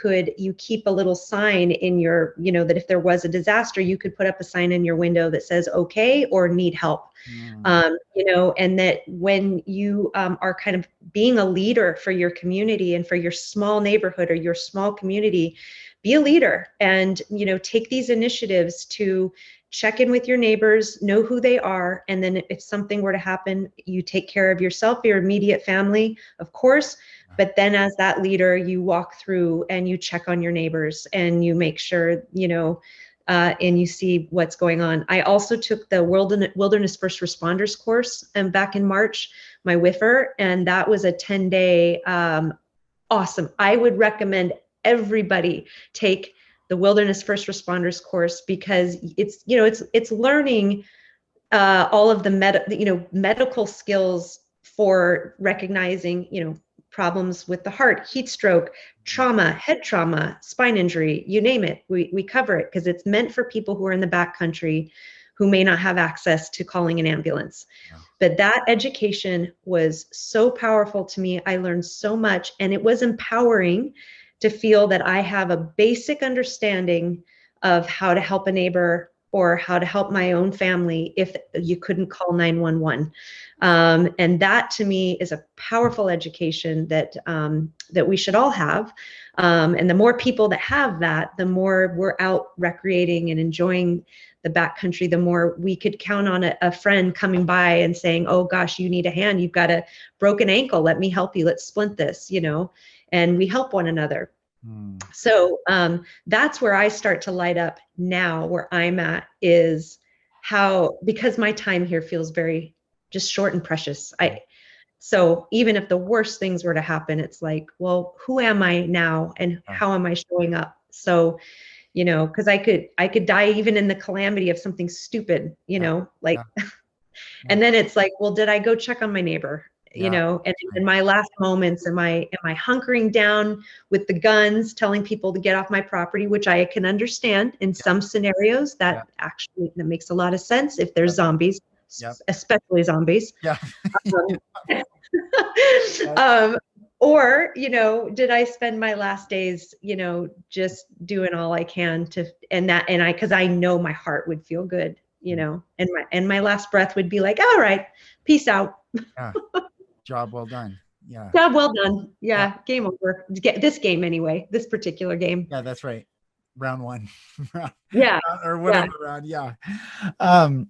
keep a little sign in your, that if there was a disaster, you could put up a sign in your window that says, okay, or need help. And that when you are kind of being a leader for your community and for your small neighborhood or your small community, be a leader and, take these initiatives to check in with your neighbors, know who they are. And then if something were to happen, you take care of yourself, your immediate family, of course. But then as that leader, you walk through and you check on your neighbors and you make sure, and you see what's going on. I also took the Wilderness First Responders course back in March, my WIFR, and that was a 10-day, awesome. I would recommend everybody take the Wilderness First Responders course, because it's learning all of the medical skills for recognizing, problems with the heart, heat stroke, trauma, head trauma, spine injury, you name it. We cover it, because it's meant for people who are in the backcountry, who may not have access to calling an ambulance. Yeah. But that education was so powerful to me. I learned so much, and it was empowering to feel that I have a basic understanding of how to help a neighbor or how to help my own family if you couldn't call 911. And that to me is a powerful education that that we should all have. And the more people that have that, the more we're out recreating and enjoying the backcountry, the more we could count on a friend coming by and saying, oh gosh, you need a hand. You've got a broken ankle. Let me help you. Let's splint this, and we help one another. So that's where I start to light up now. Where I'm at is because my time here feels very just short and precious. So even if the worst things were to happen, it's like, well, who am I now and how am I showing up? So, because I could die even in the calamity of something stupid, and then it's like, well, did I go check on my neighbor? And in my last moments, am I hunkering down with the guns, telling people to get off my property, which I can understand in some scenarios that actually that makes a lot of sense if there's zombies, especially zombies. Or, did I spend my last days, just doing all I can because I know my heart would feel good, and my last breath would be like, all right, peace out. Job well done. Yeah. Job well done. Yeah. Game over. This game anyway, this particular game. Yeah, that's right. Round one. Or whatever round. Yeah. I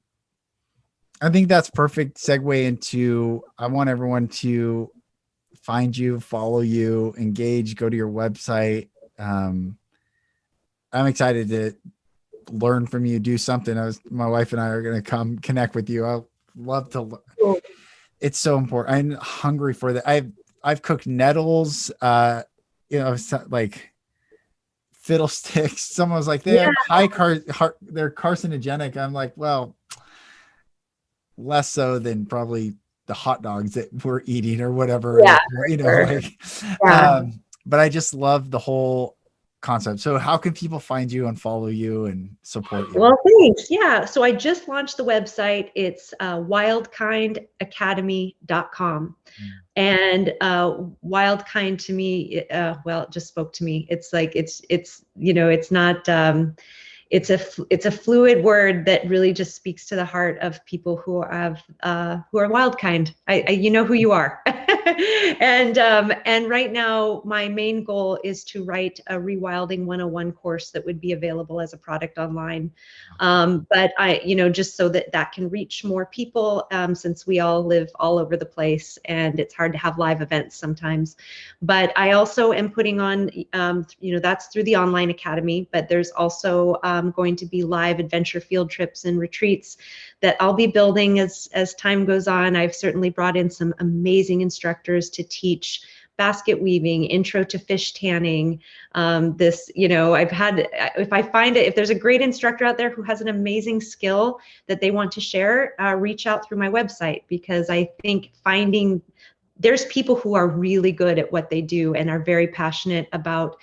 think that's perfect segue into, I want everyone to find you, follow you, engage, go to your website. I'm excited to learn from you, do something. My wife and I are going to come connect with you. I love to learn. Cool. It's so important. I'm hungry for that. I've cooked nettles, like fiddlesticks. Someone was like, they're carcinogenic. I'm like, well, less so than probably the hot dogs that we're eating or whatever. But I just love the whole concept. So how can people find you and follow you and support you? Well, thanks. Yeah. So I just launched the website. It's wildkindacademy.com. And wildkind to me, it just spoke to me. It's like, it's not, it's a fluid word that really just speaks to the heart of people who are wild kind. You know who you are. And right now my main goal is to write a rewilding 101 course that would be available as a product online. But just so that can reach more people, since we all live all over the place and it's hard to have live events sometimes. But I also am putting on, that's through the online academy, but there's also going to be live adventure field trips and retreats that I'll be building as time goes on. I've certainly brought in some amazing instructors to teach basket weaving, intro to fish tanning. If there's a great instructor out there who has an amazing skill that they want to share, reach out through my website, because I think there's people who are really good at what they do and are very passionate about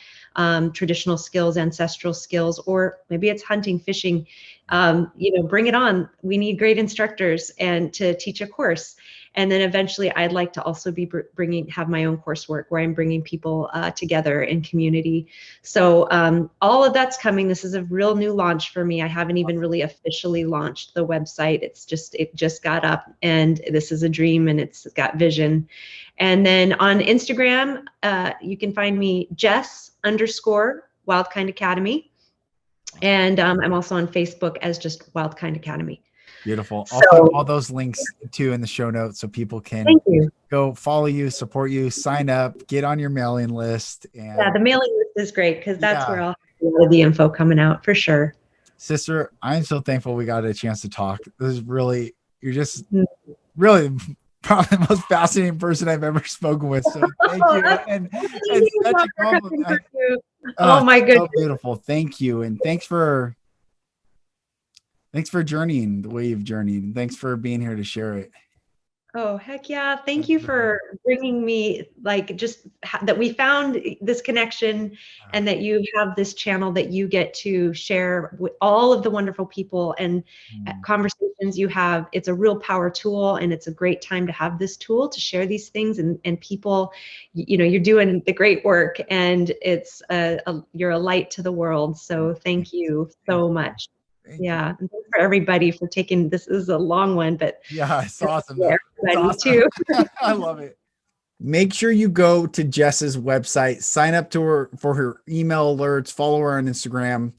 traditional skills, ancestral skills, or maybe it's hunting, fishing. Bring it on. We need great instructors and to teach a course. And then eventually I'd like to also be have my own coursework where I'm bringing people together in community. So all of that's coming. This is a real new launch for me. I haven't even really officially launched the website. It just got up, and this is a dream, and it's got vision. And then on Instagram, you can find me Jess_Wildkind Academy. And I'm also on Facebook as just Wildkind Academy. Beautiful. I'll put all those links too in the show notes so people can go follow you, support you, sign up, get on your mailing list. And the mailing list is great because that's where I'll have all the info coming out for sure. Sister, I'm so thankful we got a chance to talk. You're just really probably the most fascinating person I've ever spoken with. So thank you. And such a compliment. Oh my goodness. So beautiful. Thank you. And thanks for journeying the way you've journeyed. And thanks for being here to share it. Oh, heck yeah. Thank you for bringing me, like, just that we found this connection and that you have this channel that you get to share with all of the wonderful people and conversations you have. It's a real power tool, and it's a great time to have this tool to share these things, and people, you're doing the great work, and it's you're a light to the world. So thank you so much. Yeah, and thanks for everybody for taking, this is a long one, but yeah, it's awesome. It's awesome. Too. I love it. Make sure you go to Jess's website, sign up to her for her email alerts, follow her on Instagram,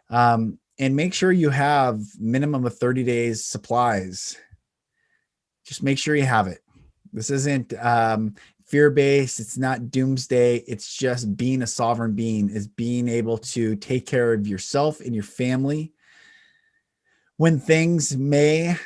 and make sure you have minimum of 30 days supplies. Just make sure you have it. This isn't fear-based. It's not doomsday. It's just being a sovereign being, is being able to take care of yourself and your family when things may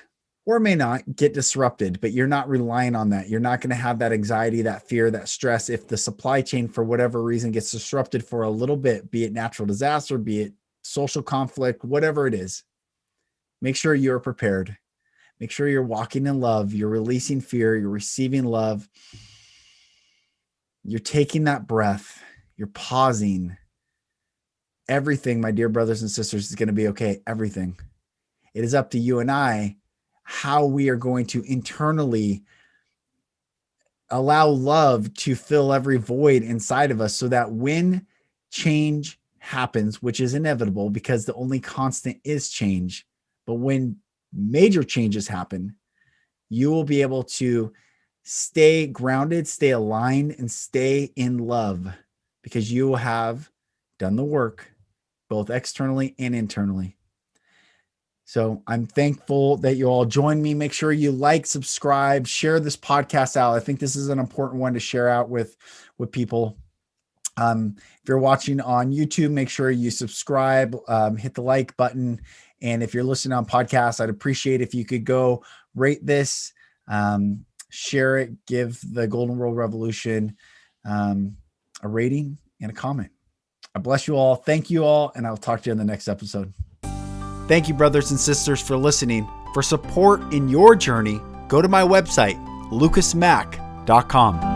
or may not get disrupted, but you're not relying on that. You're not going to have that anxiety, that fear, that stress. If the supply chain, for whatever reason, gets disrupted for a little bit, be it natural disaster, be it social conflict, whatever it is, make sure you're prepared. Make sure you're walking in love. You're releasing fear. You're receiving love. You're taking that breath. You're pausing. Everything, my dear brothers and sisters, is going to be okay. Everything. It is up to you and I how we are going to internally allow love to fill every void inside of us, so that when change happens, which is inevitable because the only constant is change, but when major changes happen, you will be able to stay grounded, stay aligned, and stay in love, because you will have done the work both externally and internally. So I'm thankful that you all joined me. Make sure you like, subscribe, share this podcast out. I think this is an important one to share out with people. If you're watching on YouTube, make sure you subscribe, hit the like button. And if you're listening on podcasts, I'd appreciate if you could go rate this, share it, give the Golden Rule Revolution a rating and a comment. I bless you all. Thank you all. And I'll talk to you in the next episode. Thank you, brothers and sisters, for listening. For support in your journey, go to my website, lucasmack.com.